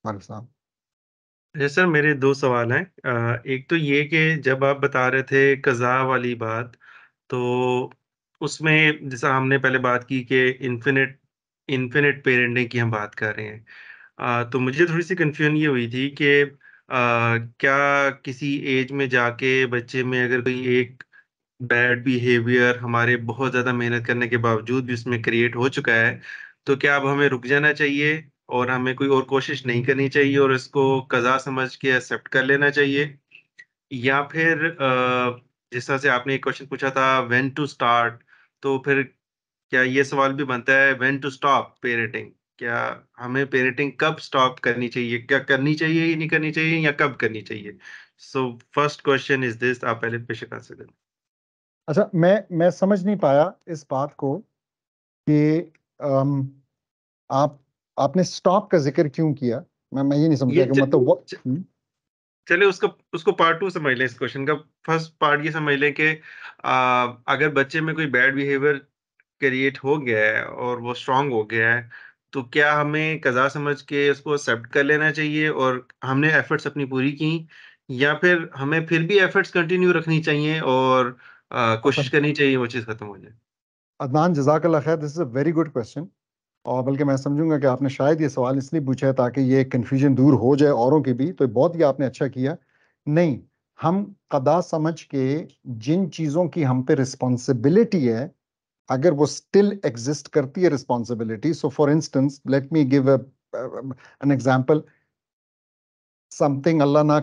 वालेकुम सलाम। जी सर, मेरे दो सवाल हैं। एक तो ये कि जब आप बता रहे थे कज़ा वाली बात, तो उसमें जैसा हमने पहले बात की कि इन्फिनिट इन्फिनिट पेरेंटिंग की हम बात कर रहे हैं। तो मुझे थोड़ी सी कंफ्यूजन ये हुई थी कि क्या किसी एज में जाके बच्चे में अगर कोई एक बैड बिहेवियर हमारे बहुत ज्यादा मेहनत करने के बावजूद भी उसमें क्रिएट हो चुका है, तो क्या अब हमें रुक जाना चाहिए और हमें कोई और कोशिश नहीं करनी चाहिए और इसको कज़ा समझ के एक्सेप्ट कर लेना चाहिए? या फिर जिस तरह से आपने एक क्वेश्चन पूछा था व्हेन टू स्टार्ट, तो फिर क्या ये सवाल भी बनता है व्हेन टू स्टॉप पेरेंटिंग? क्या हमें पेरेंटिंग कब स्टॉप करनी चाहिए? क्या करनी चाहिए या नहीं करनी चाहिए, या कब करनी चाहिए? So first question is this, आप पहले बेशक आंसर दें। अच्छा, मैं समझ नहीं पाया इस बात को कि अम, आप आपने स्टॉप का जिक्र क्यों किया। मैं ये नहीं समझ ये पाया कि मतलब वो चले उसको उसको पार्ट टू समझ लें इस क्वेश्चन का। फर्स्ट पार्ट ये समझ लें कि अगर बच्चे में कोई बैड बिहेवियर क्रिएट हो गया है और वो स्ट्रांग हो गया है, तो क्या हमें कज़ा समझ के उसको एक्सेप्ट कर लेना चाहिए और हमने एफर्ट्स अपनी पूरी की, या फिर हमें फिर भी एफर्ट्स कंटिन्यू रखनी चाहिए और कोशिश करनी चाहिए वो चीज़ खत्म हो जाए? अदनान जज़ाकल्लाह खैर, this is a very good question. और बल्कि मैं समझूंगा कि आपने शायद ये सवाल इसलिए पूछा है ताकि ये कन्फ्यूजन दूर हो जाए औरों की भी, तो बहुत ही आपने अच्छा किया। नहीं, हम कदा समझ के जिन चीज़ों की हम पे रिस्पॉन्सिबिलिटी है, अगर वो स्टिल एग्जिस्ट करती है responsibility, so for instance let me give an example, something अल्लाह ना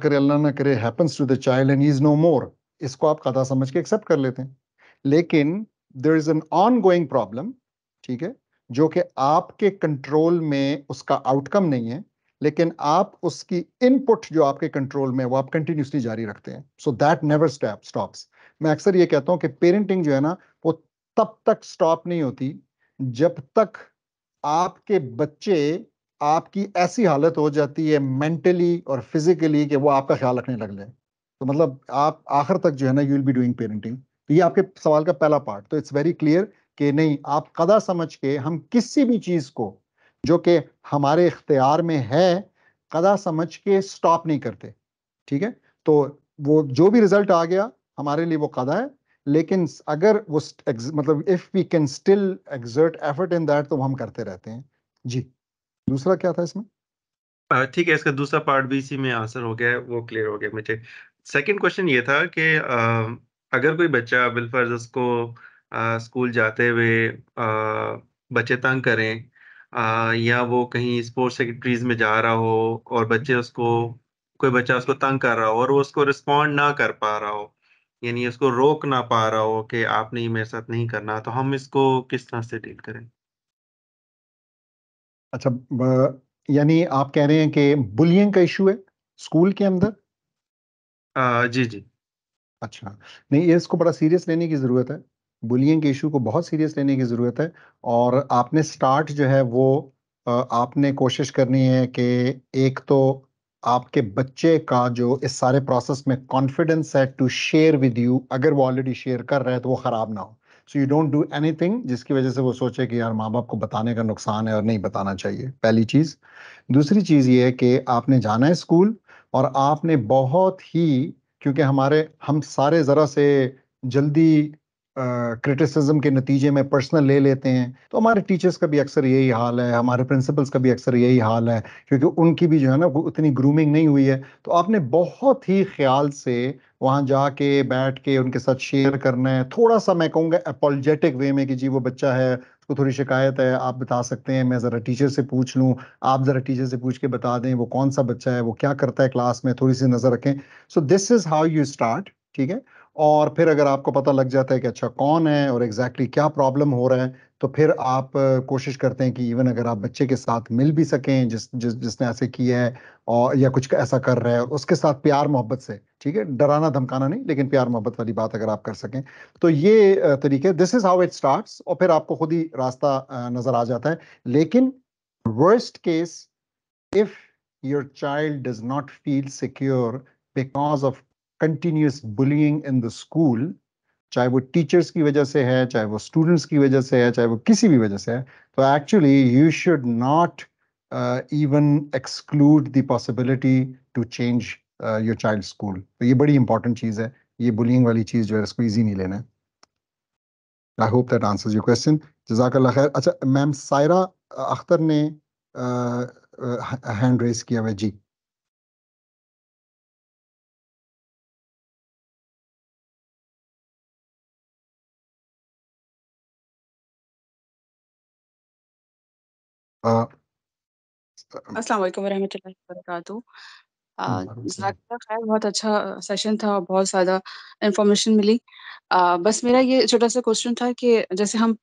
करे happens to the child and he is no more, इसको आप कदा समझ के एक्सेप्ट कर लेते हैं। लेकिन there is an ongoing problem, ठीक है, जो कि आपके कंट्रोल में उसका आउटकम नहीं है, लेकिन आप उसकी इनपुट जो आपके कंट्रोल में है, वो आप कंटिन्यूसली जारी रखते हैं। So that never stops. मैं अक्सर ये कहता हूं कि पेरेंटिंग जो है ना, वो तब तक स्टॉप नहीं होती जब तक आपके बच्चे, आपकी ऐसी हालत हो जाती है मेंटली और फिजिकली कि वो आपका ख्याल रखने लग जाए। तो मतलब आप आखिर तक जो है ना, you will be doing parenting. तो ये आपके सवाल का पहला पार्ट। तो इट्स वेरी क्लियर कि नहीं, आप कदा समझ के हम किसी भी चीज को जो कि हमारे इख्तियार में है, कदा समझ के स्टॉप नहीं करते, ठीक है। तो वो जो भी रिजल्ट आ गया हमारे लिए वो कदा है, लेकिन अगर वो मतलब if we can still exert effort in that, तो वो हम करते रहते हैं जी। दूसरा क्या था इसमें? ठीक है, इसका दूसरा पार्ट भी इसी में आंसर हो गया है, वो क्लियर हो गया मुझे। सेकंड क्वेश्चन ये था कि अगर कोई बच्चा बिलफर्ज उसको स्कूल जाते हुए बच्चे तंग करें, या वो कहीं स्पोर्ट्स एक्टिविटीज में जा रहा हो और बच्चे उसको, कोई बच्चा उसको तंग कर रहा हो और वो उसको रिस्पॉन्ड ना कर पा रहा हो, यानी उसको रोक ना पा रहा हो कि आपने ये मेरे साथ नहीं करना, तो हम इसको किस तरह से डील करें? अच्छा, यानी आप कह रहे हैं कि बुलियंग का इशू है स्कूल के अंदर? जी जी। अच्छा, नहीं, ये इसको बड़ा सीरियस लेने की ज़रूरत है। बुलियंग के इशू को बहुत सीरियस लेने की ज़रूरत है। और आपने स्टार्ट जो है वो आपने कोशिश करनी है कि एक तो आपके बच्चे का जो इस सारे प्रोसेस में कॉन्फिडेंस है टू शेयर विद यू, अगर वो ऑलरेडी शेयर कर रहा है तो वो ख़राब ना हो। So you don't do anything जिसकी वजह से वो सोचे कि यार माँ बाप को बताने का नुकसान है और नहीं बताना चाहिए, पहली चीज़। दूसरी चीज़ ये है कि आपने जाना है स्कूल, और आपने बहुत ही, क्योंकि हम सारे ज़रा से जल्दी क्रिटिसिज्म के नतीजे में पर्सनल ले लेते हैं। तो हमारे टीचर्स का भी अक्सर यही हाल है, हमारे प्रिंसिपल्स का भी अक्सर यही हाल है, क्योंकि उनकी भी जो है ना वो उतनी ग्रूमिंग नहीं हुई है। तो आपने बहुत ही ख्याल से वहाँ जाके बैठ के उनके साथ शेयर करना है, थोड़ा सा मैं कहूँगा अपॉलजेटिक वे में कि जी वो बच्चा है, उसको थोड़ी शिकायत है, आप बता सकते हैं, मैं ज़रा टीचर से पूछ लूँ, आप ज़रा टीचर से पूछ के बता दें वो कौन सा बच्चा है, वो क्या करता है क्लास में, थोड़ी सी नज़र रखें। So this is how you start, ठीक है। और फिर अगर आपको पता लग जाता है कि अच्छा कौन है और एग्जैक्टली क्या प्रॉब्लम हो रहा है, तो फिर आप कोशिश करते हैं कि इवन अगर आप बच्चे के साथ मिल भी सकें जिसने ऐसे किया है और या कुछ ऐसा कर रहा है, और उसके साथ प्यार मोहब्बत से, ठीक है, डराना धमकाना नहीं, लेकिन प्यार मोहब्बत वाली बात अगर आप कर सकें, तो ये तरीके, this is how it starts, और फिर आपको खुद ही रास्ता नजर आ जाता है। लेकिन worst case, if your child does not feel secure because of continuous bullying in the school, चाहे वो टीचर्स की वजह से है, चाहे वो स्टूडेंट्स की वजह से है, चाहे वो किसी भी वजह से है, तो actually you should not even exclude the possibility to change your child school. तो ये बड़ी इंपॉर्टेंट चीज़ है, ये बुलिंग वाली चीज़ जो है इसको ईजी नहीं लेना है। I hope that answers your question. जजाकल्लाह खैर। अच्छा, मैम सायरा अख्तर ने हैंड रेस किया हुआ है जी। अस्सलाम वालेकुम वरहमतुल्लाहि वबरकातुहू। ज़ाकिरा खैर बहुत अच्छा सेशन था और बहुत ज़्यादा इन्फॉर्मेशन मिली। बस मेरा ये छोटा सा क्वेश्चन था कि जैसे हम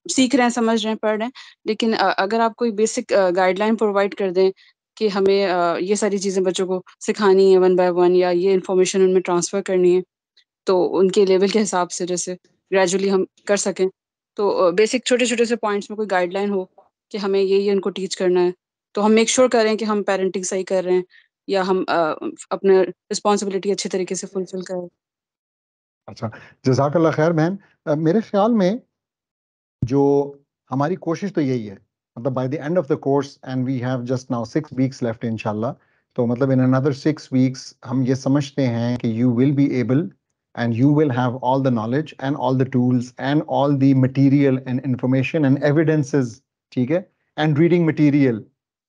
सीख रहे हैं, समझ रहे हैं, पढ़ रहे हैं, लेकिन अगर आप कोई बेसिक गाइडलाइन प्रोवाइड कर दें कि हमें ये सारी चीज़ें बच्चों को सिखानी है 1 बाय 1 या ये इन्फॉर्मेशन उनमें ट्रांसफ़र करनी है, तो उनके लेवल के हिसाब से जैसे ग्रेजुअली हम कर सकें। तो बेसिक छोटे-छोटे से पॉइंट्स में कोई गाइडलाइन हो कि हमें ये उनको टीच करना है, तो हम मेक श्योर करें कि हम पेरेंटिंग सही कर रहे हैं या हम अपना रिस्पॉन्सिबिलिटी अच्छे तरीके से फुलफिल करें। अच्छा, जज़ाकल्लाह खैर बहन। मेरे ख्याल में जो हमारी कोशिश तो यही है, मतलब by the end of the course and we have just now 6 weeks left इंशाल्लाह, तो मतलब इन अनदर 6 वीक्स हम ये समझते हैं कि you will be able and you will have all the knowledge and all the tools and all the material and information and evidences, ठीक है, and reading material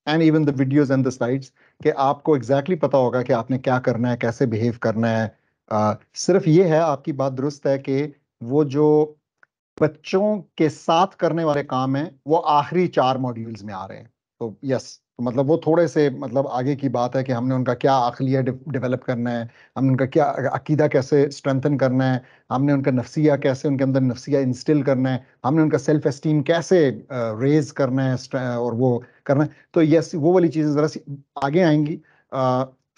and even the videos and the slides, कि आपको exactly पता होगा कि आपने क्या करना है, कैसे behave करना है। सिर्फ ये है, आपकी बात दुरुस्त है कि वो जो बच्चों के साथ करने वाले काम हैं वो आखिरी 4 मॉड्यूल्स में आ रहे हैं। तो यस, तो मतलब वो थोड़े से मतलब आगे की बात है कि हमने उनका क्या अक़लिया डेवलप करना है, हमने उनका क्या अकीदा कैसे स्ट्रेंथन करना है, हमने उनका नफ्सिया कैसे उनके अंदर नफ्सिया इंस्टिल करना है, हमने उनका सेल्फ एस्टीम कैसे रेज करना है और वो करना है। तो यस, वो वाली चीज़ें ज़रा सी आगे आएंगी।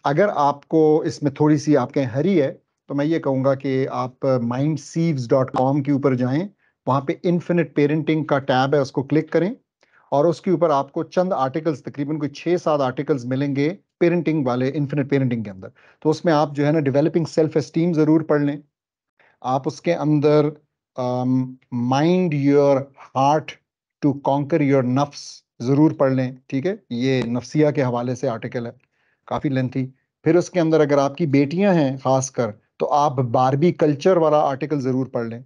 अगर आपको इसमें थोड़ी सी आपके हरी है, तो मैं ये कहूँगा कि आप mindsieves.com के ऊपर जाएं, वहाँ पे इन्फिनिट पेरेंटिंग का टैब है, उसको क्लिक करें और उसके ऊपर आपको चंद आर्टिकल्स, तकरीबन कोई 6-7 आर्टिकल्स मिलेंगे पेरेंटिंग वाले, इन्फिनिट पेरेंटिंग के अंदर। तो उसमें आप जो है ना डेवलपिंग सेल्फ एस्टीम जरूर पढ़ लें। आप उसके अंदर mind your heart to conquer your नफ्स जरूर पढ़ लें, ठीक है, ये नफ्सिया के हवाले से आर्टिकल है, काफी लेंथी। फिर उसके अंदर अगर आपकी बेटियां हैं खासकर, तो आप बारबी कल्चर वाला आर्टिकल जरूर पढ़ लें।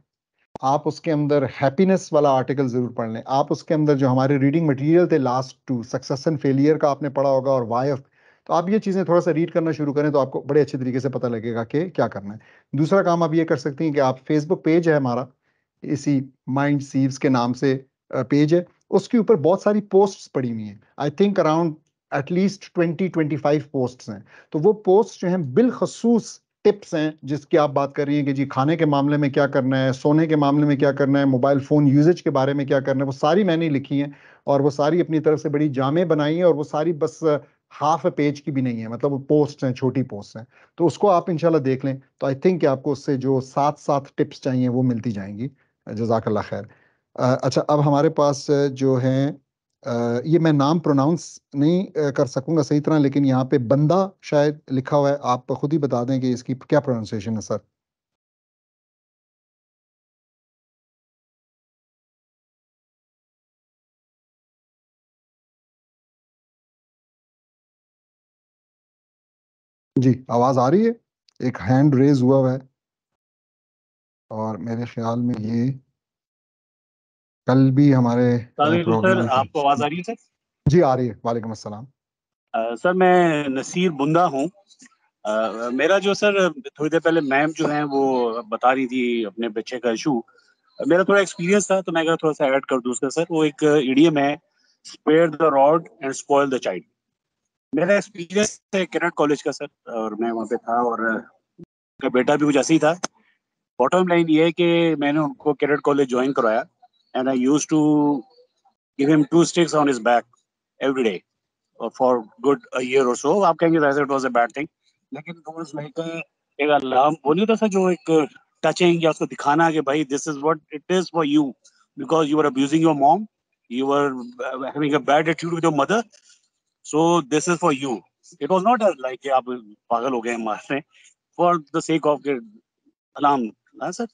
आप उसके अंदर हैप्पीनेस वाला आर्टिकल जरूर पढ़ लें। आप उसके अंदर जो हमारे रीडिंग मटेरियल थे लास्ट 2 सक्सेस एंड फेलियर का आपने पढ़ा होगा, और वाई ऑफ, तो आप ये चीज़ें थोड़ा सा रीड करना शुरू करें तो आपको बड़े अच्छे तरीके से पता लगेगा कि क्या करना है। दूसरा काम आप ये कर सकती हैं कि आप, फेसबुक पेज है हमारा, इसी माइंड सीव्स के नाम से पेज है, उसके ऊपर बहुत सारी पोस्ट्स पड़ी हुई हैं। I think around at least 20-25 posts हैं। तो वो पोस्ट जो हैं बिलखसूस टिप्स हैं, जिसकी आप बात कर रही हैं कि जी खाने के मामले में क्या करना है, सोने के मामले में क्या करना है, मोबाइल फ़ोन यूजेज के बारे में क्या करना है, वो सारी मैंने लिखी हैं और वो सारी अपनी तरफ से बड़ी जामे बनाई हैं, और वो सारी बस हाफ अ पेज की भी नहीं है, मतलब वो पोस्ट हैं, छोटी पोस्ट हैं। तो उसको आप इंशाल्लाह देख लें, तो आई थिंक कि आपको उससे जो 7-7 टिप्स चाहिए वो मिलती जाएंगी। जज़ाकल्लाह खैर। अच्छा, अब हमारे पास जो हैं, ये मैं नाम प्रोनाउंस नहीं कर सकूंगा सही तरह, लेकिन यहाँ पे बंदा शायद लिखा हुआ है, आप खुद ही बता दें कि इसकी क्या प्रोनाउंसिएशन है सर। जी, आवाज आ रही है? एक हैंड रेज हुआ हुआ है। और मेरे ख्याल में ये कल भी हमारे सर प्रोग्राम आपको आवाज आ रही है सर? जी आ रही है। वालेकुम अस्सलाम। सर मैं नसीर बुंदा हूँ। मेरा जो सर थोड़ी देर पहले मैम जो है वो बता रही थी अपने बच्चे का इशू, मेरा थोड़ा एक्सपीरियंस था तो मैं अगर थोड़ा सा ऐड कर दूँ उसका सर। वो एक इडियम है, spare the rod and spoil the child. मेरा एक्सपीरियंस है कैडेट कॉलेज का सर, और मैं वहाँ पे था और उनका बेटा भी कुछ ऐसे ही था। बॉटम लाइन ये है कि मैंने उनको कैडेट कॉलेज ज्वाइन करवाया and I used to give him 2 sticks on his back every day for good a year or so. आप कहेंगे that it was a bad thing, लेकिन it was like एक अलार्म वो नहीं होता sir, जो एक टचिंग या उसको दिखाना कि भाई this is what it is for you because you were abusing your mom, you were having a bad attitude with your mother, so this is for you. It was not like कि आप पागल हो गए मारने for the sake of alarm. हाँ sir,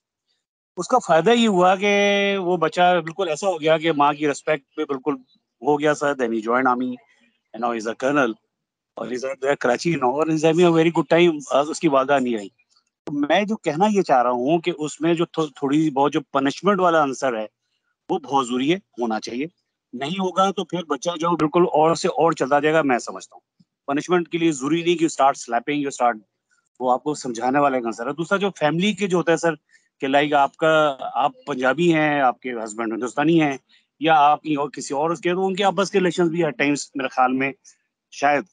उसका फायदा ये हुआ कि वो बच्चा बिल्कुल ऐसा हो गया कि माँ की रिस्पेक्ट पे बिल्कुल हो गया sir. Then he join army and now is a colonel और इज देयर कराची नाउ और is having a very good time. उसकी वालदा नहीं आई। तो मैं जो कहना ये चाह रहा हूँ कि उसमें जो थोड़ी बहुत जो पनिशमेंट वाला आंसर है वो बहुत जरूरी है, होना चाहिए। नहीं होगा तो फिर बच्चा जो बिल्कुल और से और चलता जाएगा। मैं समझता हूँ पनिशमेंट के लिए जरूरी नहीं कि स्टार्ट स्लैपिंग, यू स्टार्ट, वो आपको समझाने वाला एक आंसर है। दूसरा जो फैमिली के जो होता है सर कि लाइक आपका, आप पंजाबी हैं, आपके हस्बैंड हिंदुस्तानी हैं, या आप और किसी और उसके, तो उनके आपस के रिलेशन भी एट टाइम्स मेरे ख्याल में शायद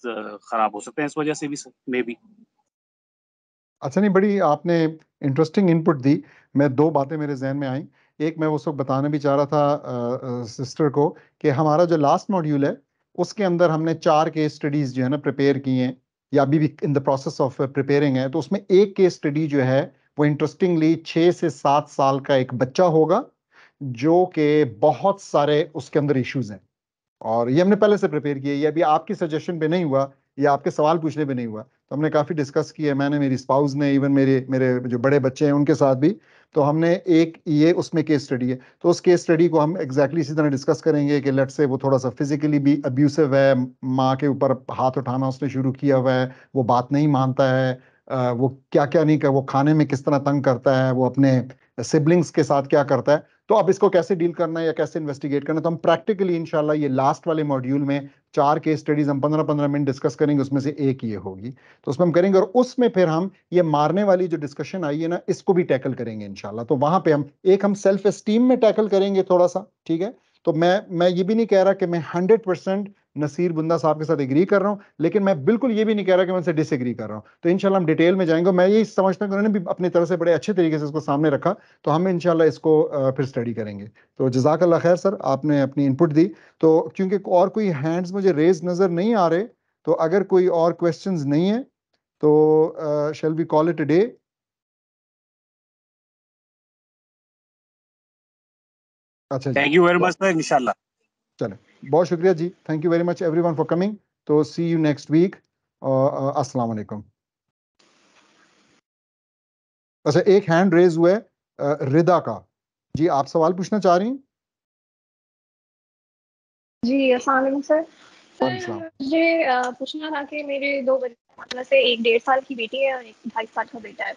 खराब हो सकते हैं इस वजह से भी सर, मे बी। अच्छा, नहीं, बड़ी आपने इंटरेस्टिंग इनपुट दी। मैं दो बातें मेरे जहन में आई। एक, मैं उस वक्त बताना भी चाह रहा था सिस्टर को कि हमारा जो लास्ट मॉड्यूल है उसके अंदर हमने 4 केस स्टडीज जो है ना प्रिपेयर की हैं, या अभी भी in the process of preparing है। तो उसमें एक केस स्टडी जो है वो इंटरेस्टिंगली 6 से 7 साल का एक बच्चा होगा जो कि बहुत सारे उसके अंदर इश्यूज हैं, और ये हमने पहले से प्रिपेयर किया। ये अभी आपकी सजेशन पे नहीं हुआ, या आपके सवाल पूछने पे नहीं हुआ। तो हमने काफ़ी डिस्कस किया, मैंने, मेरी स्पाउस ने, इवन मेरे मेरे जो बड़े बच्चे हैं उनके साथ भी। तो हमने एक ये उसमें केस स्टडी है, तो उस केस स्टडी को हम एग्जैक्टली इसी तरह डिस्कस करेंगे कि लेट से वो थोड़ा सा फिजिकली भी अब्यूसिव है, माँ के ऊपर हाथ उठाना उसने शुरू किया हुआ है, वो बात नहीं मानता है, वो क्या क्या नहीं कर, वो खाने में किस तरह तंग करता है, वो अपने सिबलिंग्स के साथ क्या करता है। तो अब इसको कैसे डील करना है या कैसे इन्वेस्टिगेट करना है, तो हम प्रैक्टिकली इंशाल्लाह ये लास्ट वाले मॉड्यूल में 4 केस स्टडीज हम 15-15 मिनट डिस्कस करेंगे, उसमें से एक ये होगी। तो उसमें हम करेंगे, और उसमें फिर हम ये मारने वाली जो डिस्कशन आई है ना इसको भी टैकल करेंगे इंशाल्लाह। तो वहां पे हम सेल्फ एस्टीम में टैकल करेंगे थोड़ा सा, ठीक है। तो मैं ये भी नहीं कह रहा कि मैं 100% नसीर बुंदा साहब के साथ एग्री कर रहा हूं, लेकिन मैं बिल्कुल ये भी नहीं कह रहा कि मैं उनसे डिसएग्री कर रहा हूं। तो इंशाल्लाह हम डिटेल में जाएंगे। मैं यही समझता हूं कि उन्होंने भी अपनी तरफ से बड़े अच्छे तरीके से इसको सामने रखा, तो हम इंशाल्लाह इसको फिर स्टडी करेंगे। तो जज़ाकल्लाह खैर सर, आपने अपनी इनपुट दी। तो क्योंकि और कोई हैंड्स मुझे रेज नजर नहीं आ रहे, तो अगर कोई और क्वेश्चंस नहीं है तो shall we call it a day. अच्छा जी, thank you very much sir, इंशाल्लाह। चले, बहुत शुक्रिया जी, thank you very much everyone for coming. तो सी यू नेक्स्ट वीक। अस्सलाम वालेकुम। अच्छा, एक हैंड रेज हुआ है रिदा का। जी, आप सवाल पूछना चाह रही हैं? जी अस्सलाम वालेकुम सर। वालेकुम सलाम। मुझे पूछना था कि मेरे 2 बच्चे में से एक 1.5 साल की बेटी है और एक 2.5 साल का बेटा है।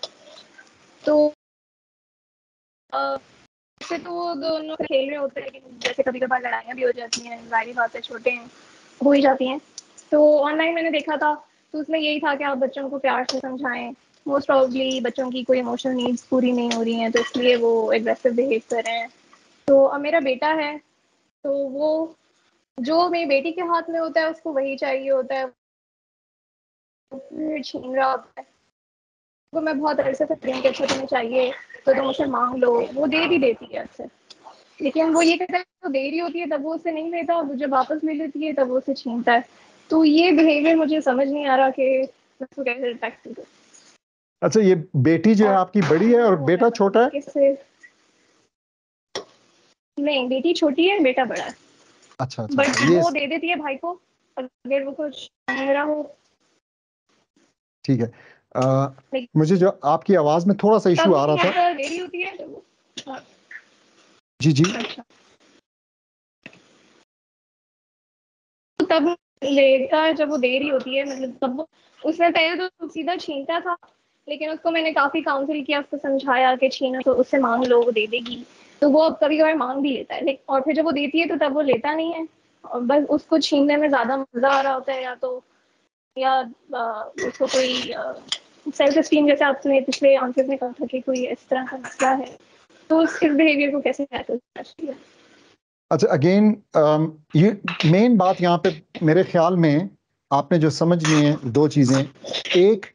तो वैसे तो वो दोनों खेल रहे होते हैं, लेकिन जैसे कभी-कभार लड़ाइयाँ भी हो जाती हैं, ज़ाहिर-सी बात है, छोटे हैं, हो ही जाती हैं। तो ऑनलाइन मैंने देखा था, तो उसमें यही था कि आप बच्चों को प्यार से समझाएँ। मोस्ट प्रोबेबली बच्चों की कोई इमोशनल नीड्स पूरी नहीं हो रही हैं, तो इसलिए वो एग्रेसिव बिहेव कर रहे हैं। तो अब मेरा बेटा है, तो वो जो मेरी बेटी के हाथ में होता है उसको वही चाहिए होता है, फिर छीन रहा होता है। तो मैं बहुत अरसे से कह रही हूँ कि अच्छा तुम्हें चाहिए तो तुम उसे मांग लो, वो दे भी देती है अक्सर। लेकिन वो ये कहता है तो दे रही होती है तब वो उसे नहीं देता, और जब वापस ले लेती है तब वो उसे छीनता है। तो ये बिहेवियर मुझे समझ नहीं आ रहा कि मैं उसको कैसे टैकल करूँ। अच्छा, ये बेटी जो है आपकी बड़ी है और बेटा छोटा है? कैसे? नहीं, बेटी छोटी है, बेटा बड़ा है। अच्छा अच्छा बट अच्छा, ये वो दे देती है भाई को अगर वो कुछ मांग रहा हो। ठीक है। मुझे जो आपकी आवाज में थोड़ा सा इशू तब आ रहा था। अगर दे रही होती है तो वो जी जी। अच्छा तब लेता है जब वो दे रही होती है, मतलब तब वो उसने पहले तो सीधा छीनता था, लेकिन उसको मैंने काफ़ी काउंसिल किया, उसको समझाया कि छीनो तो उससे मांग लो, वो दे देगी। तो वो अब कभी-कभार मांग भी लेता है, लेकिन और फिर जब वो देती है तो तब वो लेता नहीं है, और बस उसको छीनने में ज़्यादा मज़ा आ रहा होता है, या उसको कोई सेल्फ एस्टीम, जैसे आपने पिछले आंसर में कहा था कि कोई इस तरह का मसला है, तो इस बिहेवियर को कैसे टैकल करना चाहिए? अच्छा, अगेन ये मेन बात यहाँ पे मेरे ख्याल में आपने जो समझनी है दो चीजें। एक,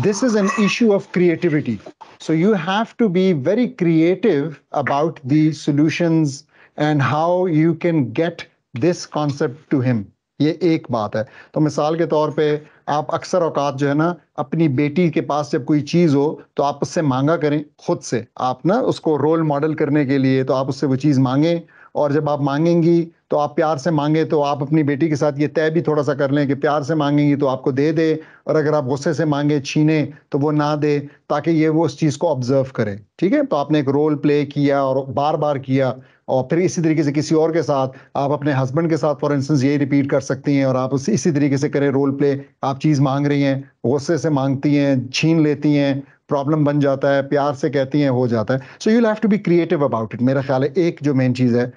this is an issue of creativity, so you have to be very creative about the solutions and how you can get this concept to him. ये एक बात है। तो मिसाल के तौर पे आप अक्सर औकात जो है ना, अपनी बेटी के पास जब कोई चीज़ हो तो आप उससे मांगा करें, खुद से आप ना उसको रोल मॉडल करने के लिए तो आप उससे वो चीज़ मांगें, और जब आप मांगेंगी तो आप प्यार से मांगे, तो आप अपनी बेटी के साथ ये तय भी थोड़ा सा कर लें कि प्यार से मांगेंगी तो आपको दे दे, और अगर आप गुस्से से मांगे, छीने, तो वो ना दे, ताकि ये वो उस चीज़ को ऑब्जर्व करे। ठीक है, तो आपने एक रोल प्ले किया और बार बार किया, और फिर इसी तरीके से किसी और के साथ, आप अपने हस्बैंड के साथ फॉर इंस्टेंस यही रिपीट कर सकती हैं, और आप उसी इसी तरीके से करें रोल प्ले। आप चीज़ मांग रही हैं, गुस्से से मांगती हैं, छीन लेती हैं, प्रॉब्लम बन जाता है, प्यार से कहती हैं, हो जाता है। So you have to be creative about it. मेरा ख्याल है एक जो मेन चीज़ है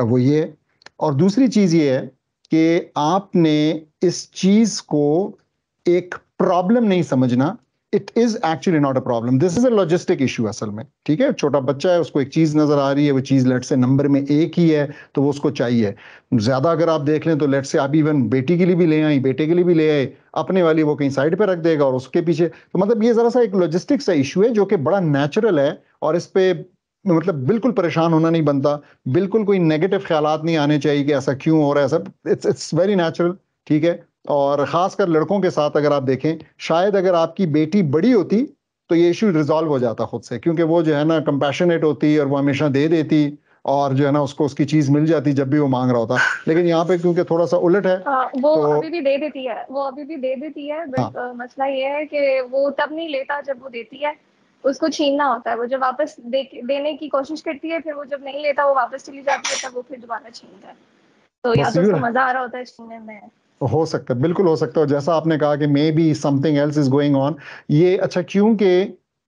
वो ये है। और दूसरी चीज़ ये है कि आपने इस चीज़ को एक प्रॉब्लम नहीं समझना। It is actually not a problem, this is a logistic issue असल में। ठीक है, छोटा बच्चा है, उसको एक चीज नजर आ रही है, वो चीज लेट से नंबर में एक ही है तो वो उसको चाहिए। ज्यादा अगर आप देख लें तो लेट से आप इवन बेटी के लिए भी ले आई, बेटे के लिए भी ले आए, अपने वाली वो कहीं साइड पे रख देगा और उसके पीछे, तो मतलब ये जरा सा एक लॉजिस्टिक सा इशू है जो कि बड़ा नेचुरल है, और इस पे मतलब बिल्कुल परेशान होना नहीं बनता, बिल्कुल कोई नेगेटिव ख्यालात नहीं आने चाहिए कि ऐसा क्यों हो रहा है सब। It's very natural. ठीक है, और खासकर लड़कों के साथ अगर आप देखें, शायद अगर आपकी बेटी बड़ी होती तो ये इशू रिजॉल्व हो जाता खुद से, क्योंकि वो जो है ना कंपैशनेट होती और वो हमेशा दे देती, और जो है ना उसको उसकी चीज मिल जाती जब भी वो मांग रहा होता। लेकिन यहाँ पे क्योंकि थोड़ा सा उलट है, वो तो अभी भी दे देती है, बट हाँ, मसला ये है कि वो तब नहीं लेता जब वो देती है, उसको छीनना होता है। वो जब वापस देने की कोशिश करती है, फिर वो जब नहीं लेता, वो वापस चली जाती है, तब वो फिर दोबारा छीनता है। तो या बस तो यू उसको मजा आ रहा होता है छीनने में। हो सकता है, बिल्कुल हो सकता है। और जैसा आपने कहा कि may be something else is going on, ये अच्छा क्योंकि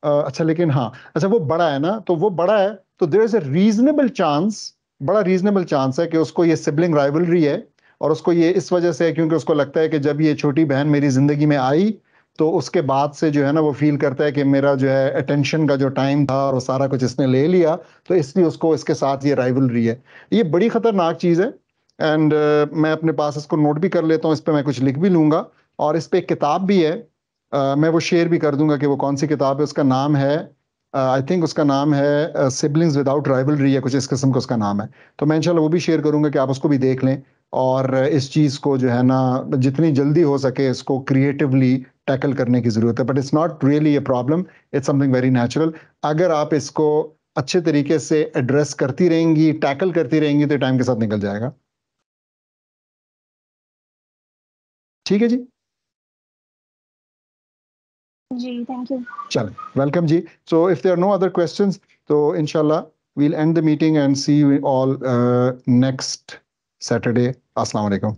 अच्छा, लेकिन हाँ, अच्छा वो बड़ा है ना, तो वो बड़ा है तो there is a reasonable chance, बड़ा रीजनेबल चांस है कि उसको ये सिबलिंग राइवलरी है, और उसको ये इस वजह से है क्योंकि उसको लगता है कि जब ये छोटी बहन मेरी जिंदगी में आई तो उसके बाद से जो है ना वो फील करता है कि मेरा जो है अटेंशन का जो टाइम था और वो सारा कुछ इसने ले लिया, तो इसलिए उसको इसके साथ ये राइवलरी है। ये बड़ी खतरनाक चीज़ है। एंड मैं अपने पास इसको नोट भी कर लेता हूँ, इस पर मैं कुछ लिख भी लूंगा, और इस पे एक किताब भी है, मैं वो शेयर भी कर दूंगा कि वो कौन सी किताब है। उसका नाम है, आई थिंक उसका नाम है सिबलिंग्स विदाउट राइवलरी या कुछ इस किस्म का उसका नाम है। तो मैं इंशाल्लाह वो भी शेयर करूंगा कि आप उसको भी देख लें, और इस चीज़ को जो है ना जितनी जल्दी हो सके इसको क्रिएटिवली टैकल करने की ज़रूरत है। But it's not really a problem, it's something very natural. अगर आप इसको अच्छे तरीके से एड्रेस करती रहेंगी, टैकल करती रहेंगी, तो टाइम के साथ निकल जाएगा। ठीक है जी, जी, थैंक यू। चलो, वेलकम जी। So if there are no other questions, तो इंशाल्लाह we'll end the meeting and see you all next Saturday. Assalamu alaikum.